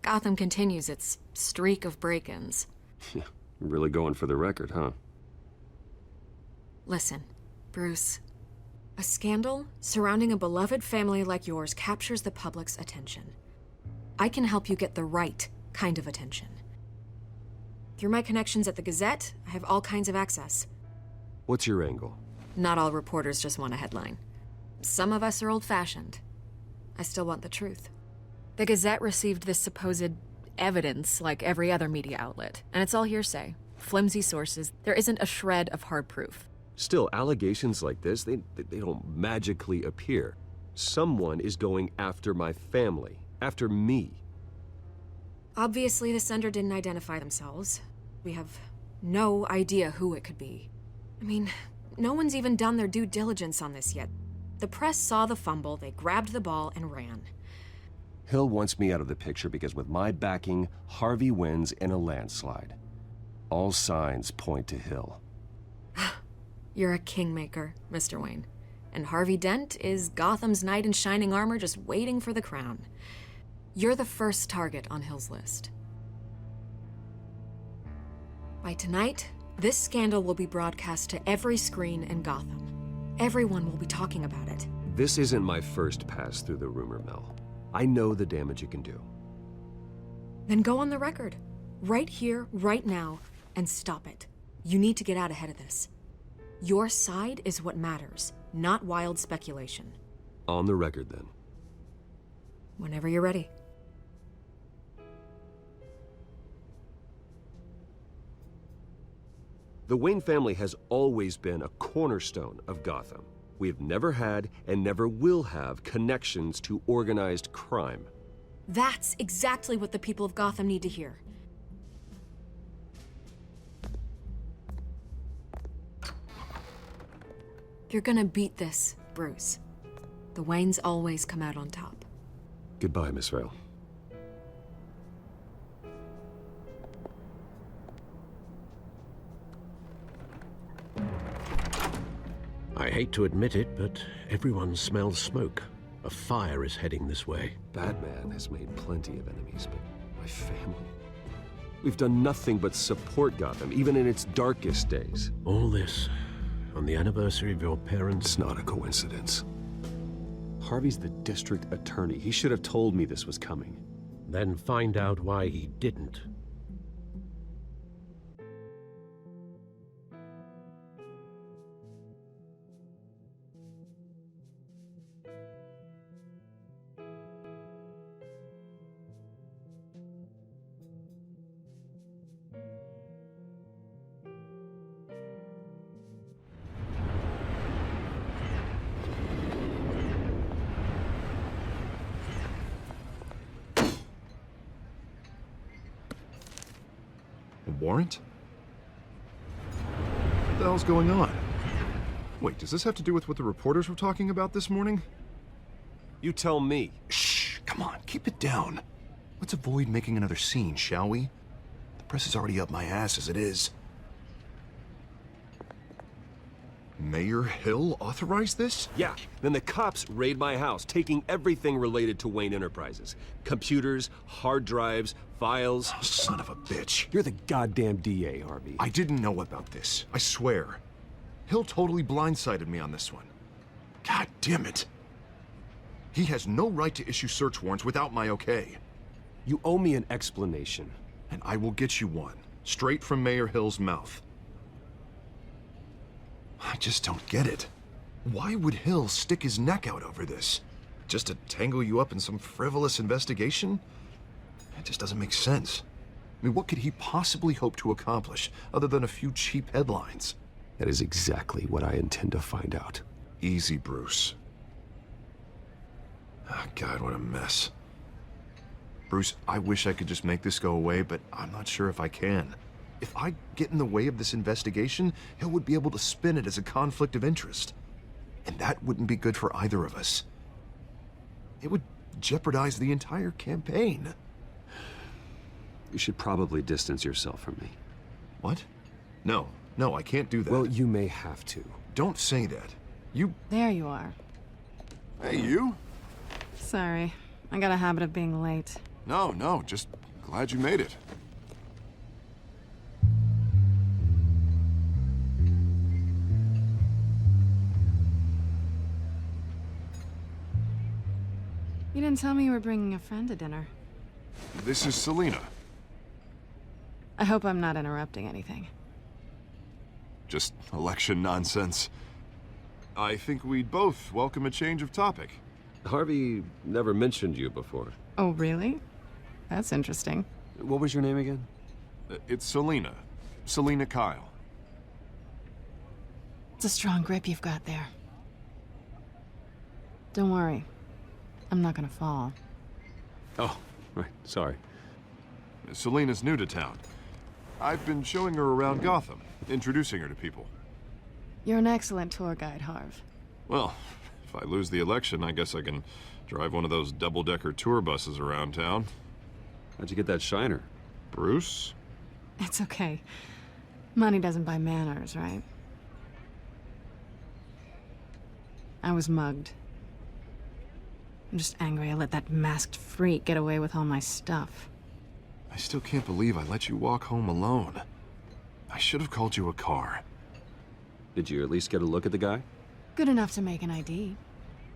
Gotham continues its streak of break-ins. You're really going for the record, huh? Listen, Bruce. A scandal surrounding a beloved family like yours captures the public's attention. I can help you get the right kind of attention. Through my connections at the Gazette, I have all kinds of access. What's your angle? Not all reporters just want a headline. Some of us are old-fashioned. I still want the truth. The Gazette received this supposed evidence like every other media outlet, and it's all hearsay. Flimsy sources. There isn't a shred of hard proof. Still, allegations like this, they don't magically appear. Someone is going after my family, after me. Obviously, the sender didn't identify themselves. We have no idea who it could be. I mean, no one's even done their due diligence on this yet. The press saw the fumble, they grabbed the ball and ran. Hill wants me out of the picture because with my backing, Harvey wins in a landslide. All signs point to Hill. You're a kingmaker, Mr. Wayne. and Harvey Dent is Gotham's knight in shining armor just waiting for the crown. You're the first target on Hill's list. By tonight, this scandal will be broadcast to every screen in Gotham. Everyone will be talking about it. This isn't my first pass through the rumor mill. I know the damage it can do. Then go on the record. Right here, right now, and stop it. You need to get out ahead of this. Your side is what matters, not wild speculation. On the record, then. Whenever you're ready. The Wayne family has always been a cornerstone of Gotham. We have never had and never will have connections to organized crime. That's exactly what the people of Gotham need to hear. You're gonna beat this, Bruce. The Waynes always come out on top. Goodbye, Miss Vale. I hate to admit it, but everyone smells smoke. A fire is heading this way. Batman has made plenty of enemies, but my family... We've done nothing but support Gotham, even in its darkest days. All this, on the anniversary of your parents'... It's not a coincidence. Harvey's the district attorney. He should have told me this was coming. Then find out why he didn't. Warrant? What the hell's going on? Wait, does this have to do with what the reporters were talking about this morning? You tell me. Shh, come on, keep it down. Let's avoid making another scene, shall we? The press is already up my ass as it is. Mayor Hill authorized this? Yeah, then the cops raid my house, taking everything related to Wayne Enterprises. Computers, hard drives, files. Oh, son of a bitch. You're the goddamn DA, Harvey. I didn't know about this, I swear. Hill totally blindsided me on this one. God damn it. He has no right to issue search warrants without my okay. You owe me an explanation. And I will get you one, straight from Mayor Hill's mouth. I just don't get it. Why would Hill stick his neck out over this? Just to tangle you up in some frivolous investigation? It just doesn't make sense. I mean, what could he possibly hope to accomplish other than a few cheap headlines? That is exactly what I intend to find out. Easy, Bruce. Oh, God, what a mess. Bruce, I wish I could just make this go away, but I'm not sure if I can. If I get in the way of this investigation, Hill would be able to spin it as a conflict of interest. And that wouldn't be good for either of us. It would jeopardize the entire campaign. You should probably distance yourself from me. What? No, I can't do that. Well, you may have to. Don't say that. There you are. Hey, you? Sorry. I got a habit of being late. No, just glad you made it. You didn't tell me you were bringing a friend to dinner. This is Selina. I hope I'm not interrupting anything. Just election nonsense. I think we'd both welcome a change of topic. Harvey never mentioned you before. Oh, really? That's interesting. What was your name again? It's Selina. Selina Kyle. It's a strong grip you've got there. Don't worry. I'm not gonna fall. Oh, right. Sorry. Selina's new to town. I've been showing her around Gotham, introducing her to people. You're an excellent tour guide, Harv. Well, if I lose the election, I guess I can drive one of those double-decker tour buses around town. How'd you get that shiner? Bruce? It's okay. Money doesn't buy manners, right? I was mugged. I'm just angry I let that masked freak get away with all my stuff. I still can't believe I let you walk home alone. I should have called you a car. Did you at least get a look at the guy? Good enough to make an ID.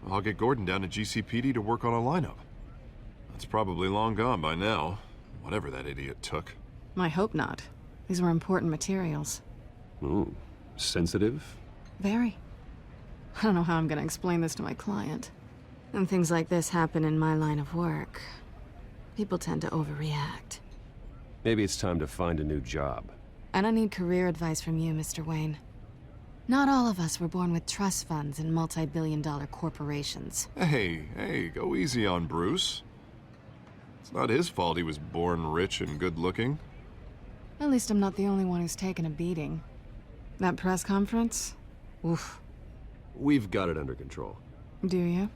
I'll get Gordon down to GCPD to work on a lineup. That's probably long gone by now, whatever that idiot took. I hope not. These were important materials. Ooh, sensitive? Very. I don't know how I'm gonna explain this to my client. When things like this happen in my line of work, people tend to overreact. Maybe it's time to find a new job. And I need career advice from you, Mr. Wayne. Not all of us were born with trust funds and multi-billion-dollar corporations. Hey, go easy on Bruce. It's not his fault he was born rich and good-looking. At least I'm not the only one who's taken a beating. That press conference? Oof. We've got it under control. Do you?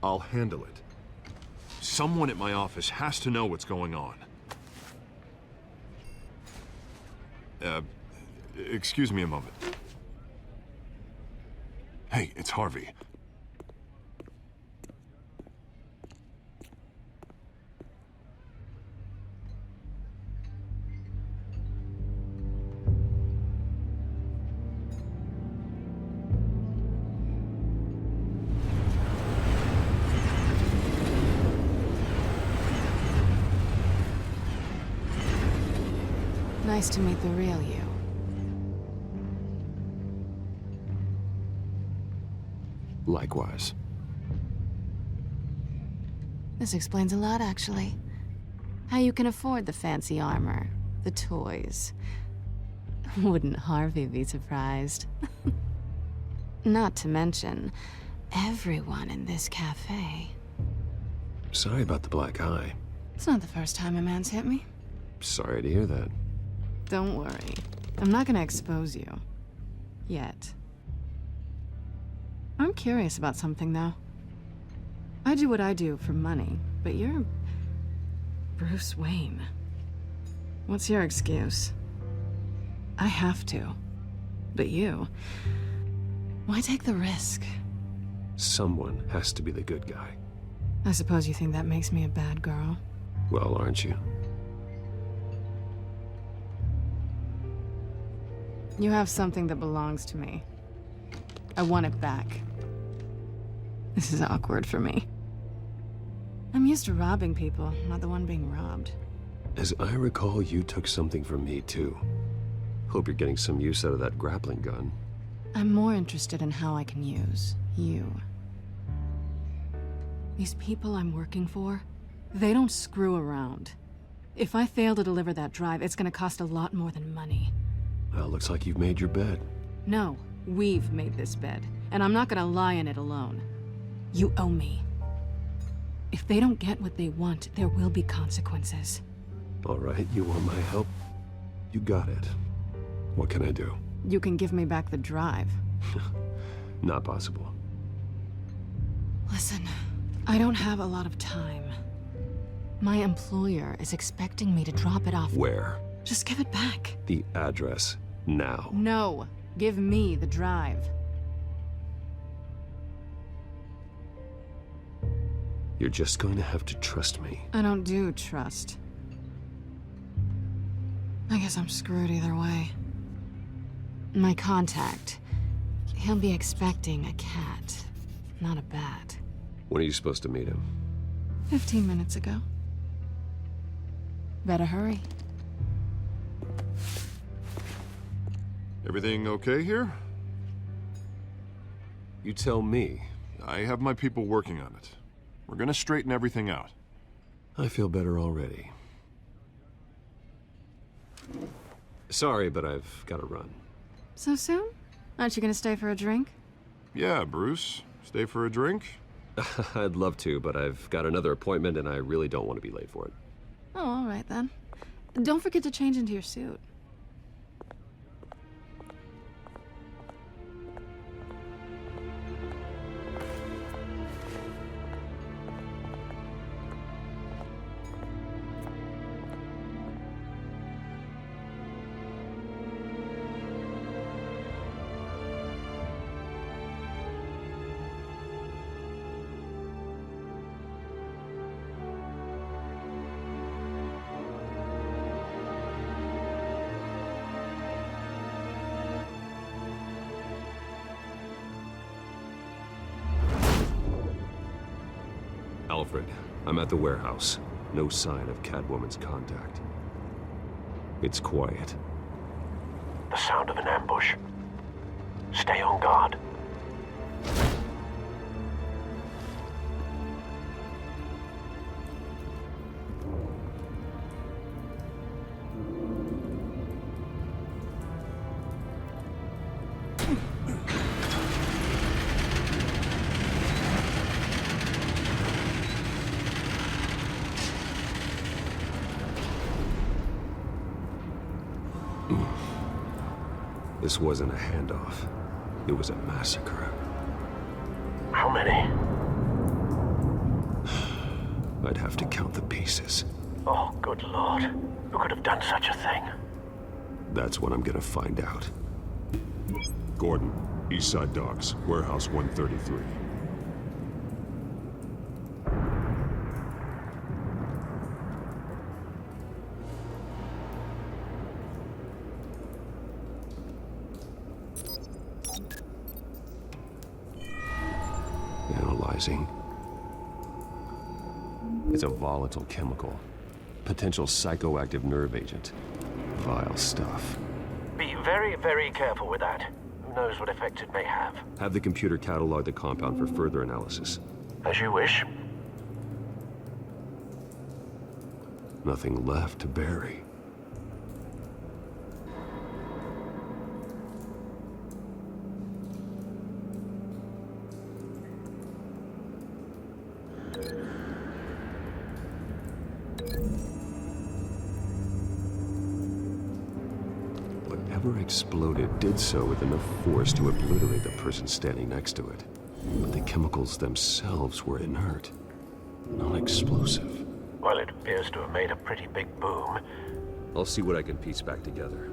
I'll handle it. Someone at my office has to know what's going on. Excuse me a moment. Hey, it's Harvey. Nice to meet the real you. Likewise. This explains a lot, actually. How you can afford the fancy armor, the toys. Wouldn't Harvey be surprised? Not to mention, everyone in this cafe. Sorry about the black eye. It's not the first time a man's hit me. Sorry to hear that. Don't worry. I'm not gonna expose you. Yet. I'm curious about something, though. I do what I do for money, but you're Bruce Wayne. What's your excuse? I have to. But you... why take the risk? Someone has to be the good guy. I suppose you think that makes me a bad girl? Well, aren't you? You have something that belongs to me. I want it back. This is awkward for me. I'm used to robbing people, not the one being robbed. As I recall, you took something from me, too. Hope you're getting some use out of that grappling gun. I'm more interested in how I can use you. These people I'm working for, they don't screw around. If I fail to deliver that drive, it's gonna cost a lot more than money. Well, looks like you've made your bed. No, we've made this bed, and I'm not gonna lie in it alone. You owe me. If they don't get what they want, there will be consequences. All right, you want my help? You got it. What can I do? You can give me back the drive. Not possible. Listen, I don't have a lot of time. My employer is expecting me to drop it off. Where? Just give it back. The address, now. No, give me the drive. You're just going to have to trust me. I don't do trust. I guess I'm screwed either way. My contact, he'll be expecting a cat, not a bat. When are you supposed to meet him? 15 minutes ago. Better hurry. Everything okay here? You tell me. I have my people working on it. We're gonna straighten everything out. I feel better already. Sorry, but I've got to run. So soon? Aren't you gonna stay for a drink? Yeah, Bruce. Stay for a drink? I'd love to, but I've got another appointment and I really don't want to be late for it. Oh, all right then. Don't forget to change into your suit. Alfred, I'm at the warehouse. No sign of Catwoman's contact. It's quiet. The sound of an ambush. Stay on guard. This wasn't a handoff. It was a massacre. How many? I'd have to count the pieces. Oh, good lord. Who could have done such a thing? That's what I'm gonna find out. Gordon, Eastside Docks, Warehouse 133. Analyzing. It's a volatile chemical. Potential psychoactive nerve agent. Vile stuff. Be very, very careful with that. Who knows what effects it may have. Have the computer catalog the compound for further analysis. As you wish. Nothing left to bury. Whatever exploded did so with enough force to obliterate the person standing next to it. But the chemicals themselves were inert, non-explosive. Well, it appears to have made a pretty big boom. I'll see what I can piece back together.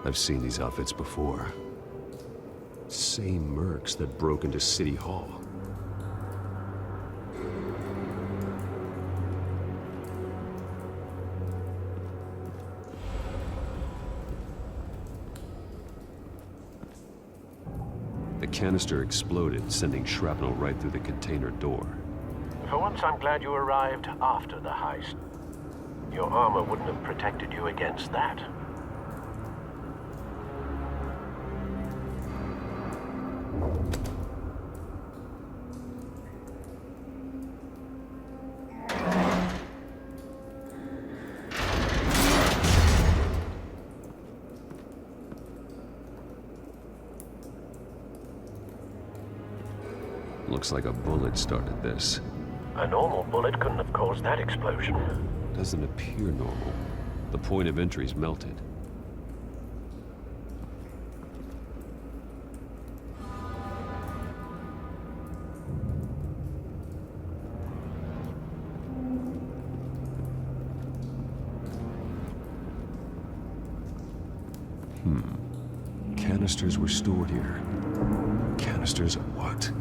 I've seen these outfits before. Same mercs that broke into City Hall. The canister exploded, sending shrapnel right through the container door. For once, I'm glad you arrived after the heist. Your armor wouldn't have protected you against that. Looks like a bullet started this. A normal bullet couldn't have caused that explosion. Doesn't appear normal. The point of entry's melted. Canisters were stored here. Canisters of what?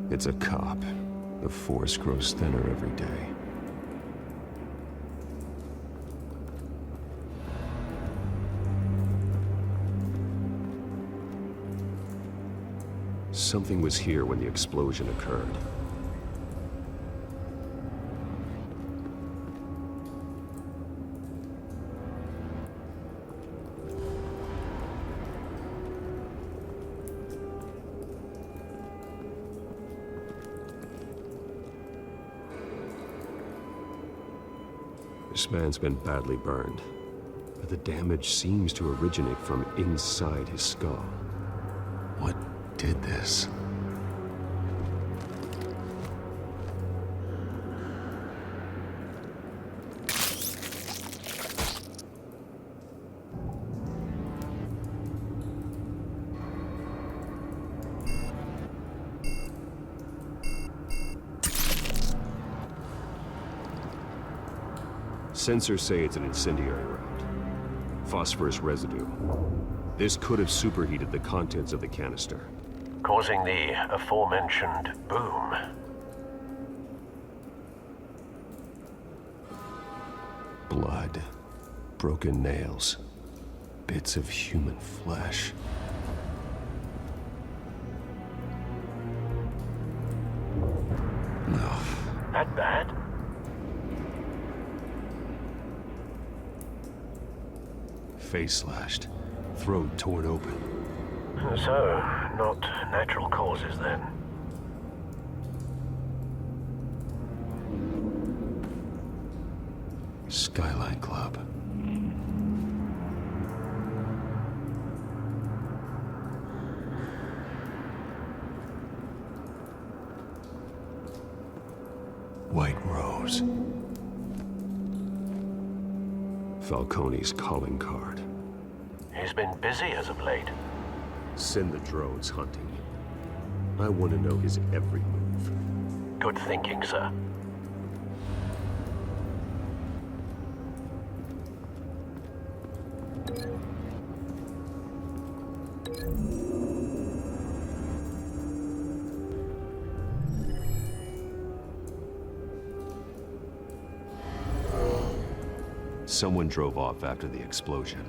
It's a cop. The force grows thinner every day. Something was here when the explosion occurred. This man's been badly burned, but the damage seems to originate from inside his skull. What did this? Sensors say it's an incendiary round. Phosphorus residue. This could have superheated the contents of the canister. causing the aforementioned boom. Blood, broken nails, bits of human flesh. No. That bad? Face slashed, throat torn open. So, not natural causes then. Skyline Club. White Rose. Falcone's calling card. He's been busy as of late. Send the drones hunting. I want to know his every move. Good thinking, sir. Someone drove off after the explosion.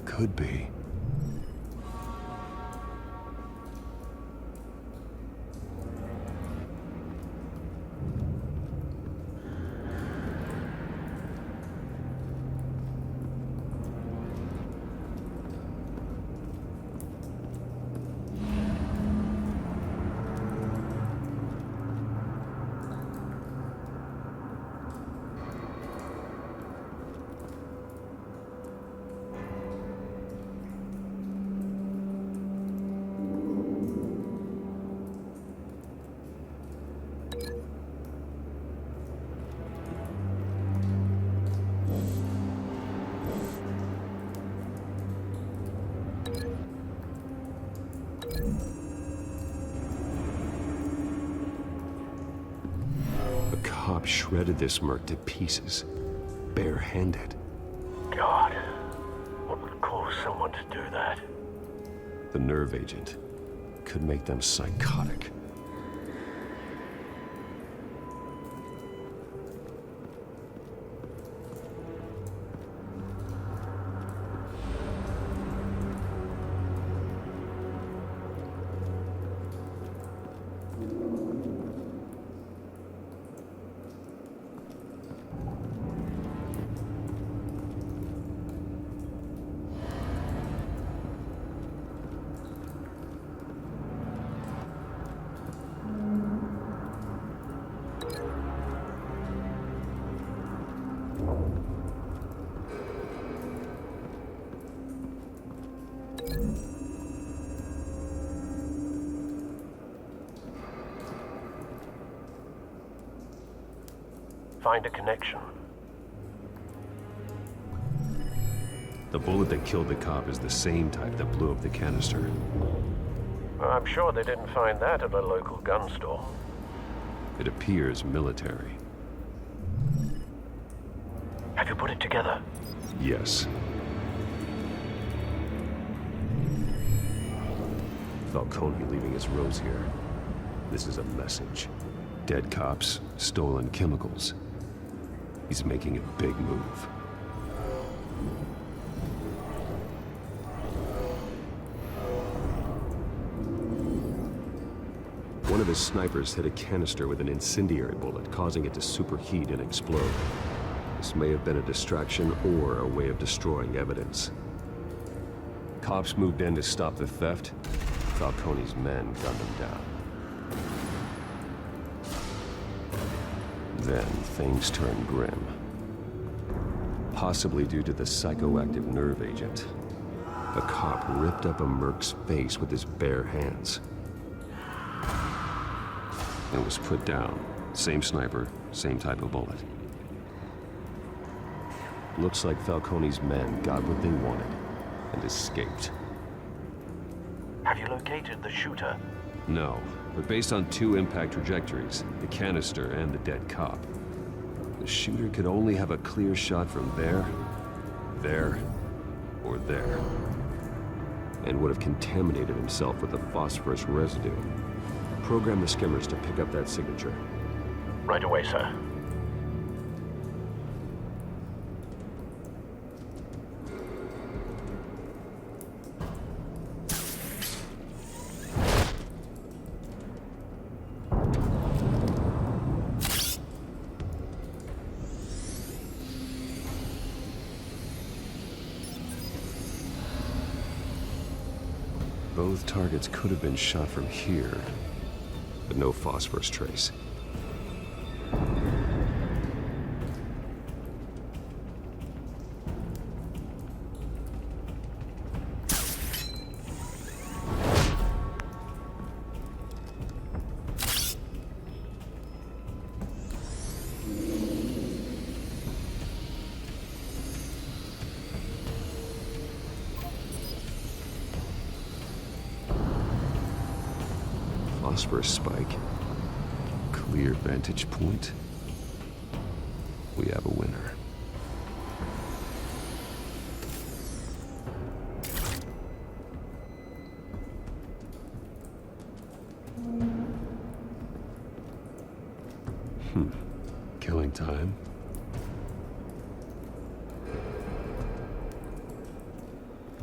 Could be. Cop shredded this merc to pieces, barehanded. God, what would cause someone to do that? The nerve agent could make them psychotic. Find a connection. The bullet that killed the cop is the same type that blew up the canister. Well, I'm sure they didn't find that at a local gun store. It appears military. Have you put it together? Yes. Falcone leaving his rose here. This is a message. Dead cops, stolen chemicals. He's making a big move. one of his snipers hit a canister with an incendiary bullet, causing it to superheat and explode. This may have been a distraction or a way of destroying evidence. Cops moved in to stop the theft. Falcone's men gunned them down. Then things turned grim. Possibly due to the psychoactive nerve agent. A cop ripped up a merc's face with his bare hands. And was put down. Same sniper, same type of bullet. Looks like Falcone's men got what they wanted and escaped. Have you located the shooter? No, but based on 2 impact trajectories, the canister and the dead cop, the shooter could only have a clear shot from there, or there, and would have contaminated himself with the phosphorus residue. Program the skimmers to pick up that signature. Right away, sir. Both targets could have been shot from here, but no phosphorus trace. Phosphorus spike. Clear vantage point. We have a winner. Killing time.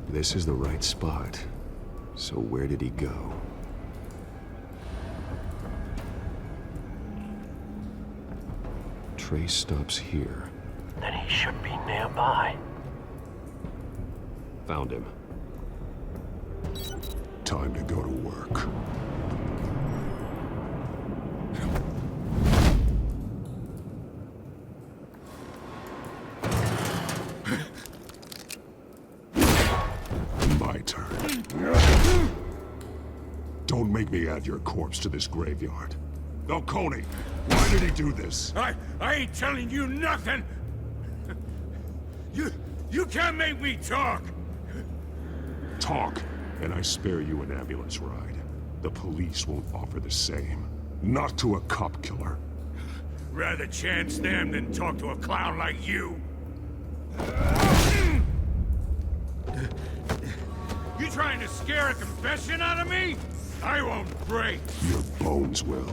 This is the right spot. So where did he go? Trace stops here. Then he should be nearby. Found him. Time to go to work. My turn. Don't make me add your corpse to this graveyard. Falcone, why did he do this? I ain't telling you nothing! You can't make me talk! Talk, and I spare you an ambulance ride. The police won't offer the same. Not to a cop killer. Rather chance them than talk to a clown like you. You trying to scare a confession out of me? I won't break. Your bones will.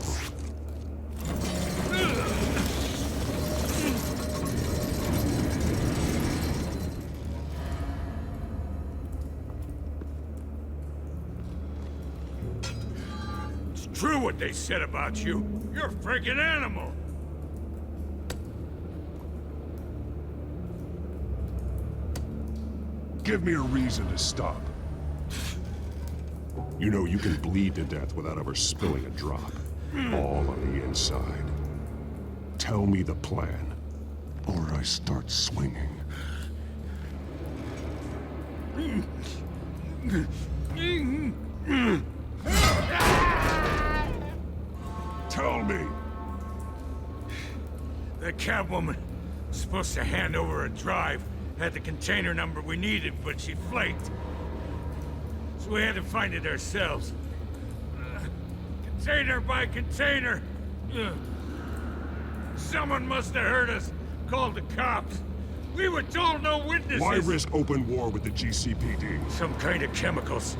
It's true what they said about you. You're a freaking animal. Give me a reason to stop. You know you can bleed to death without ever spilling a drop. All on the inside. Tell me the plan, or I start swinging. Tell me! That Catwoman was supposed to hand over a drive. Had the container number we needed, but she flaked. So we had to find it ourselves. Container by container. Someone must have heard us. Called the cops. We were told no witnesses. Why risk open war with the GCPD? Some kind of chemicals.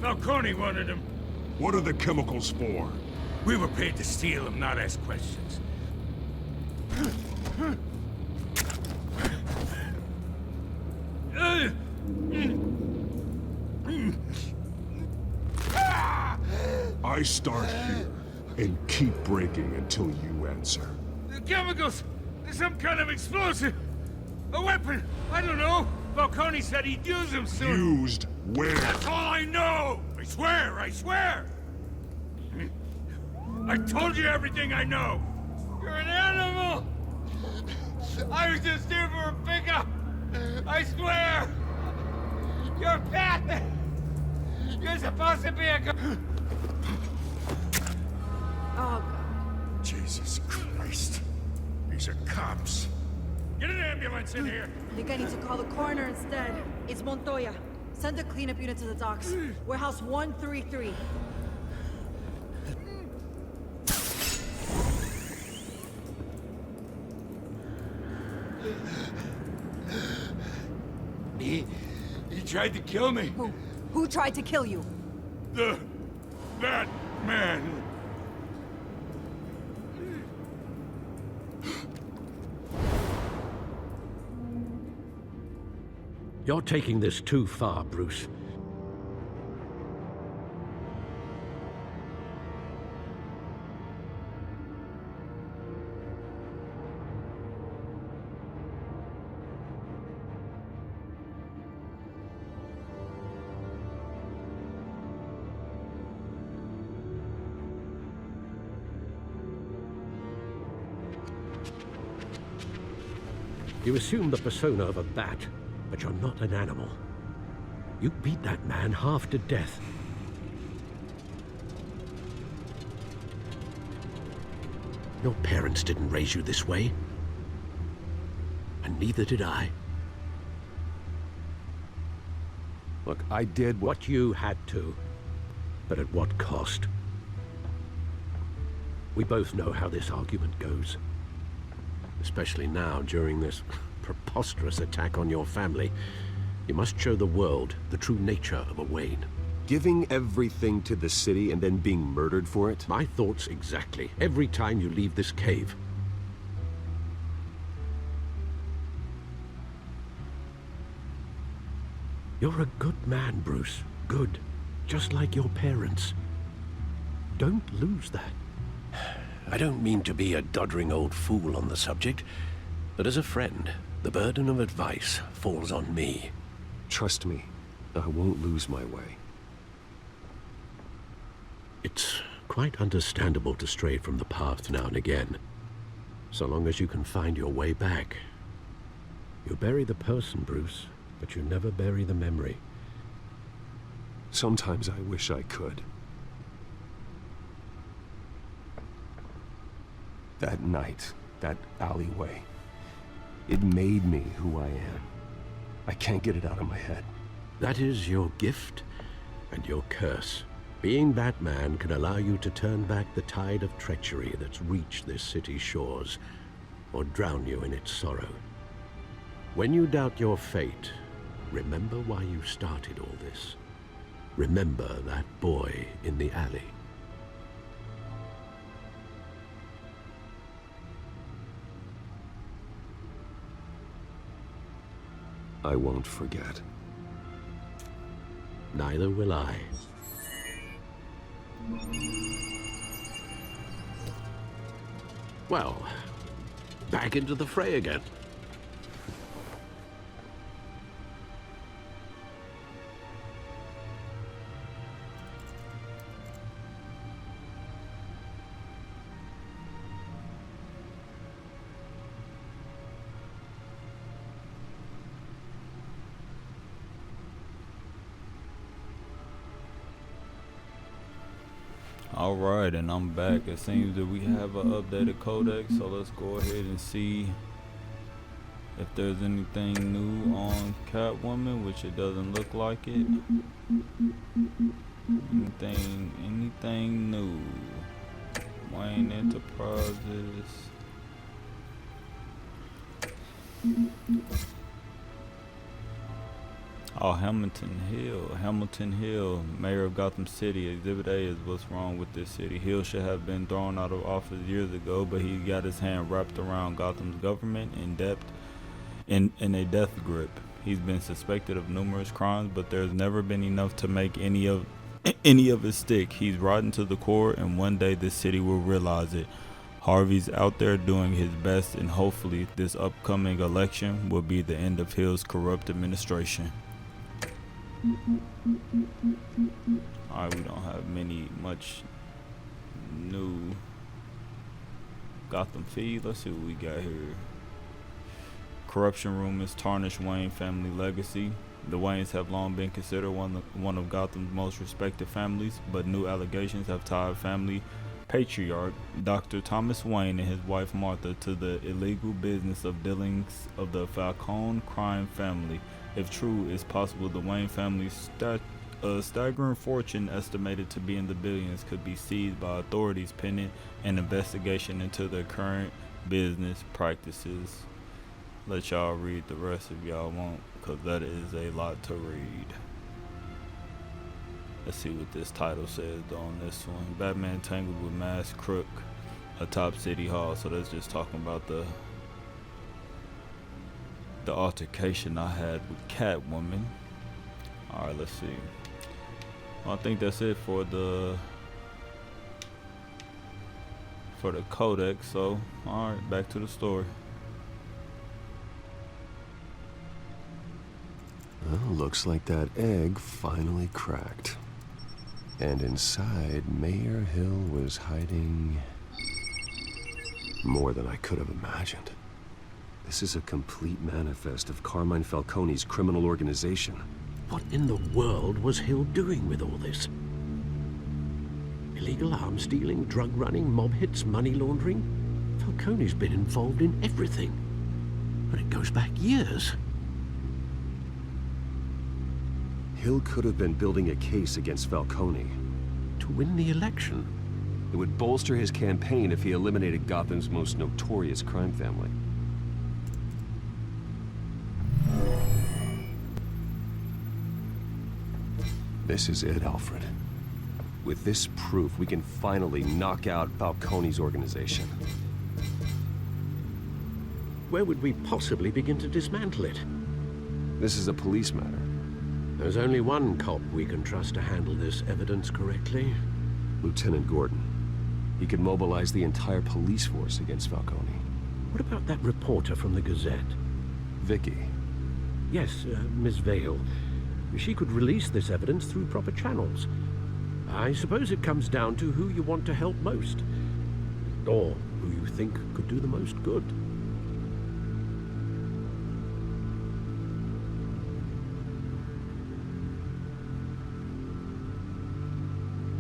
Falcone wanted them. What are the chemicals for? We were paid to steal them, not ask questions. I start here and keep breaking until you answer. The chemicals! There's some kind of explosive! A weapon! I don't know! Falcone said he'd use them soon! Used where? That's all I know! I swear! I swear! I told you everything I know! You're an animal! I was just here for a pickup! I swear! You're a pet! You're supposed to be a... Oh, Jesus Christ. These are cops. Get an ambulance in here! I think I need to call the coroner instead. It's Montoya. Send a cleanup unit to the docks. Warehouse 133. He tried to kill me. Who tried to kill you? That man. You're taking this too far, Bruce. You assume the persona of a bat, but you're not an animal. You beat that man half to death. Your parents didn't raise you this way. And neither did I. Look, I did what you had to, but at what cost? We both know how this argument goes. Especially now, during this preposterous attack on your family. You must show the world the true nature of a Wayne. Giving everything to the city and then being murdered for it? My thoughts exactly. Every time you leave this cave. You're a good man, Bruce. Good. Just like your parents. Don't lose that. I don't mean to be a doddering old fool on the subject, but as a friend, the burden of advice falls on me. Trust me, I won't lose my way. It's quite understandable to stray from the path now and again, so long as you can find your way back. You bury the person, Bruce, but you never bury the memory. Sometimes I wish I could. That night, that alleyway, it made me who I am. I can't get it out of my head. That is your gift and your curse. Being Batman can allow you to turn back the tide of treachery that's reached this city's shores, or drown you in its sorrow. When you doubt your fate, remember why you started all this. Remember that boy in the alley. I won't forget. Neither will I. Well, back into the fray again. Alright, and I'm back. It seems that we have an updated codex, so let's go ahead and see if there's anything new on Catwoman, which it doesn't look like it. Anything new? Wayne Enterprises. Oh, Hamilton Hill, mayor of Gotham City. Exhibit A is what's wrong with this city. Hill should have been thrown out of office years ago, but he got his hand wrapped around Gotham's government in a death grip. He's been suspected of numerous crimes, but there's never been enough to make any of any of his stick. He's rotten to the core, and one day the city will realize it. Harvey's out there doing his best, and hopefully this upcoming election will be the end of Hill's corrupt administration. Alright, we don't have much new Gotham feed. Let's see what we got here. Corruption rumors tarnish Wayne family legacy. The Waynes have long been considered one of Gotham's most respected families, but new allegations have tied family patriarch Dr. Thomas Wayne and his wife Martha to the illegal business of dealings of the Falcone crime family. If true, it's possible the Wayne family's staggering fortune, estimated to be in the billions, could be seized by authorities pending an investigation into their current business practices. Let y'all read the rest if y'all want, because that is a lot to read. Let's see what this title says on this one. Batman tangled with masked crook atop City Hall. So that's just talking about the altercation I had with Catwoman. Alright, let's see. Well, I think that's it for the codex. So alright, back to the story. Well, looks like that egg finally cracked. And inside, Mayor Hill was hiding more than I could have imagined. This is a complete manifest of Carmine Falcone's criminal organization. What in the world was Hill doing with all this? Illegal arms dealing, drug running, mob hits, money laundering? Falcone's been involved in everything. But it goes back years. Hill could have been building a case against Falcone. To win the election? It would bolster his campaign if he eliminated Gotham's most notorious crime family. This is it, Alfred. With this proof, we can finally knock out Falcone's organization. Where would we possibly begin to dismantle it? This is a police matter. There's only one cop we can trust to handle this evidence correctly. Lieutenant Gordon. He could mobilize the entire police force against Falcone. What about that reporter from the Gazette? Vicky. Yes, Miss Vale. She could release this evidence through proper channels. I suppose it comes down to who you want to help most. Or who you think could do the most good.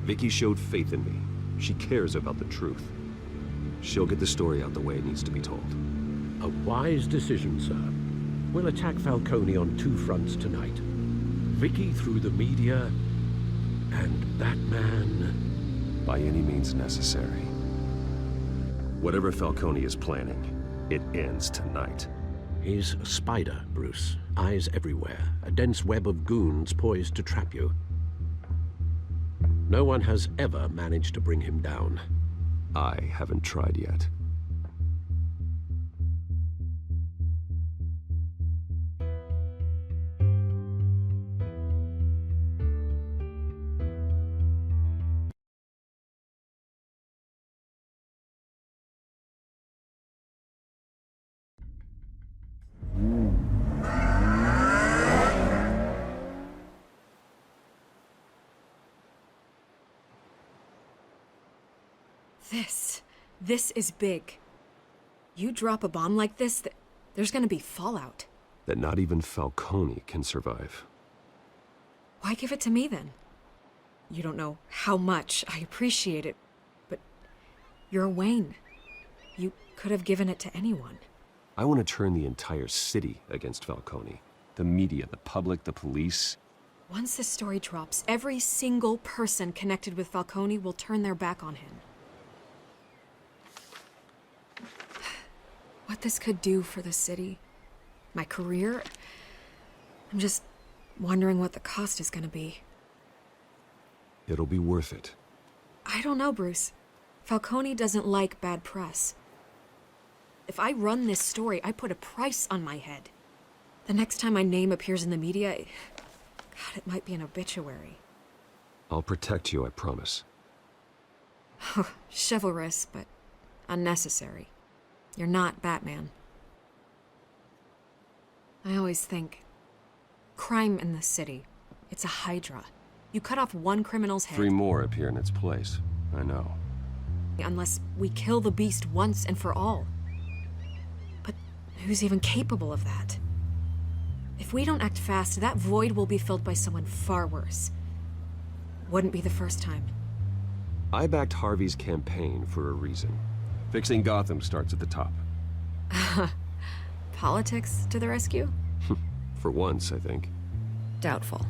Vicky showed faith in me. She cares about the truth. She'll get the story out the way it needs to be told. A wise decision, sir. We'll attack Falcone on two fronts tonight. Vicky through the media, and Batman... by any means necessary. Whatever Falcone is planning, it ends tonight. He's a spider, Bruce. Eyes everywhere. A dense web of goons poised to trap you. No one has ever managed to bring him down. I haven't tried yet. This is big. You drop a bomb like this, there's gonna be fallout. That not even Falcone can survive. Why give it to me then? You don't know how much I appreciate it, but you're a Wayne. You could have given it to anyone. I want to turn the entire city against Falcone. The media, the public, the police. Once this story drops, every single person connected with Falcone will turn their back on him. What this could do for the city, my career, I'm just wondering what the cost is gonna be. It'll be worth it. I don't know, Bruce. Falcone doesn't like bad press. If I run this story, I put a price on my head. The next time my name appears in the media, God, it might be an obituary. I'll protect you, I promise. Chivalrous, but unnecessary. You're not Batman. I always think, crime in the city, it's a hydra. You cut off one criminal's head. 3 more appear in its place. I know. Unless we kill the beast once and for all. But who's even capable of that? If we don't act fast, that void will be filled by someone far worse. Wouldn't be the first time. I backed Harvey's campaign for a reason. Fixing Gotham starts at the top. Politics to the rescue? For once, I think. Doubtful.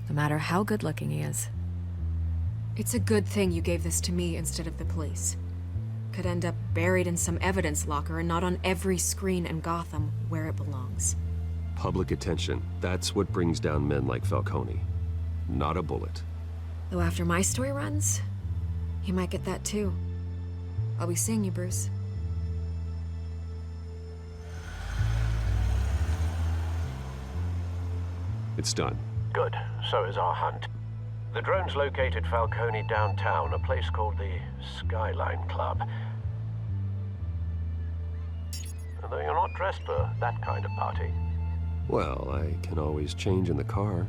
No matter how good-looking he is. It's a good thing you gave this to me instead of the police. Could end up buried in some evidence locker and not on every screen in Gotham where it belongs. Public attention. That's what brings down men like Falcone. Not a bullet. Though after my story runs, he might get that too. I'll be seeing you, Bruce. It's done. Good. So is our hunt. The drone's located Falcone downtown, a place called the Skyline Club. Although you're not dressed for that kind of party. Well, I can always change in the car.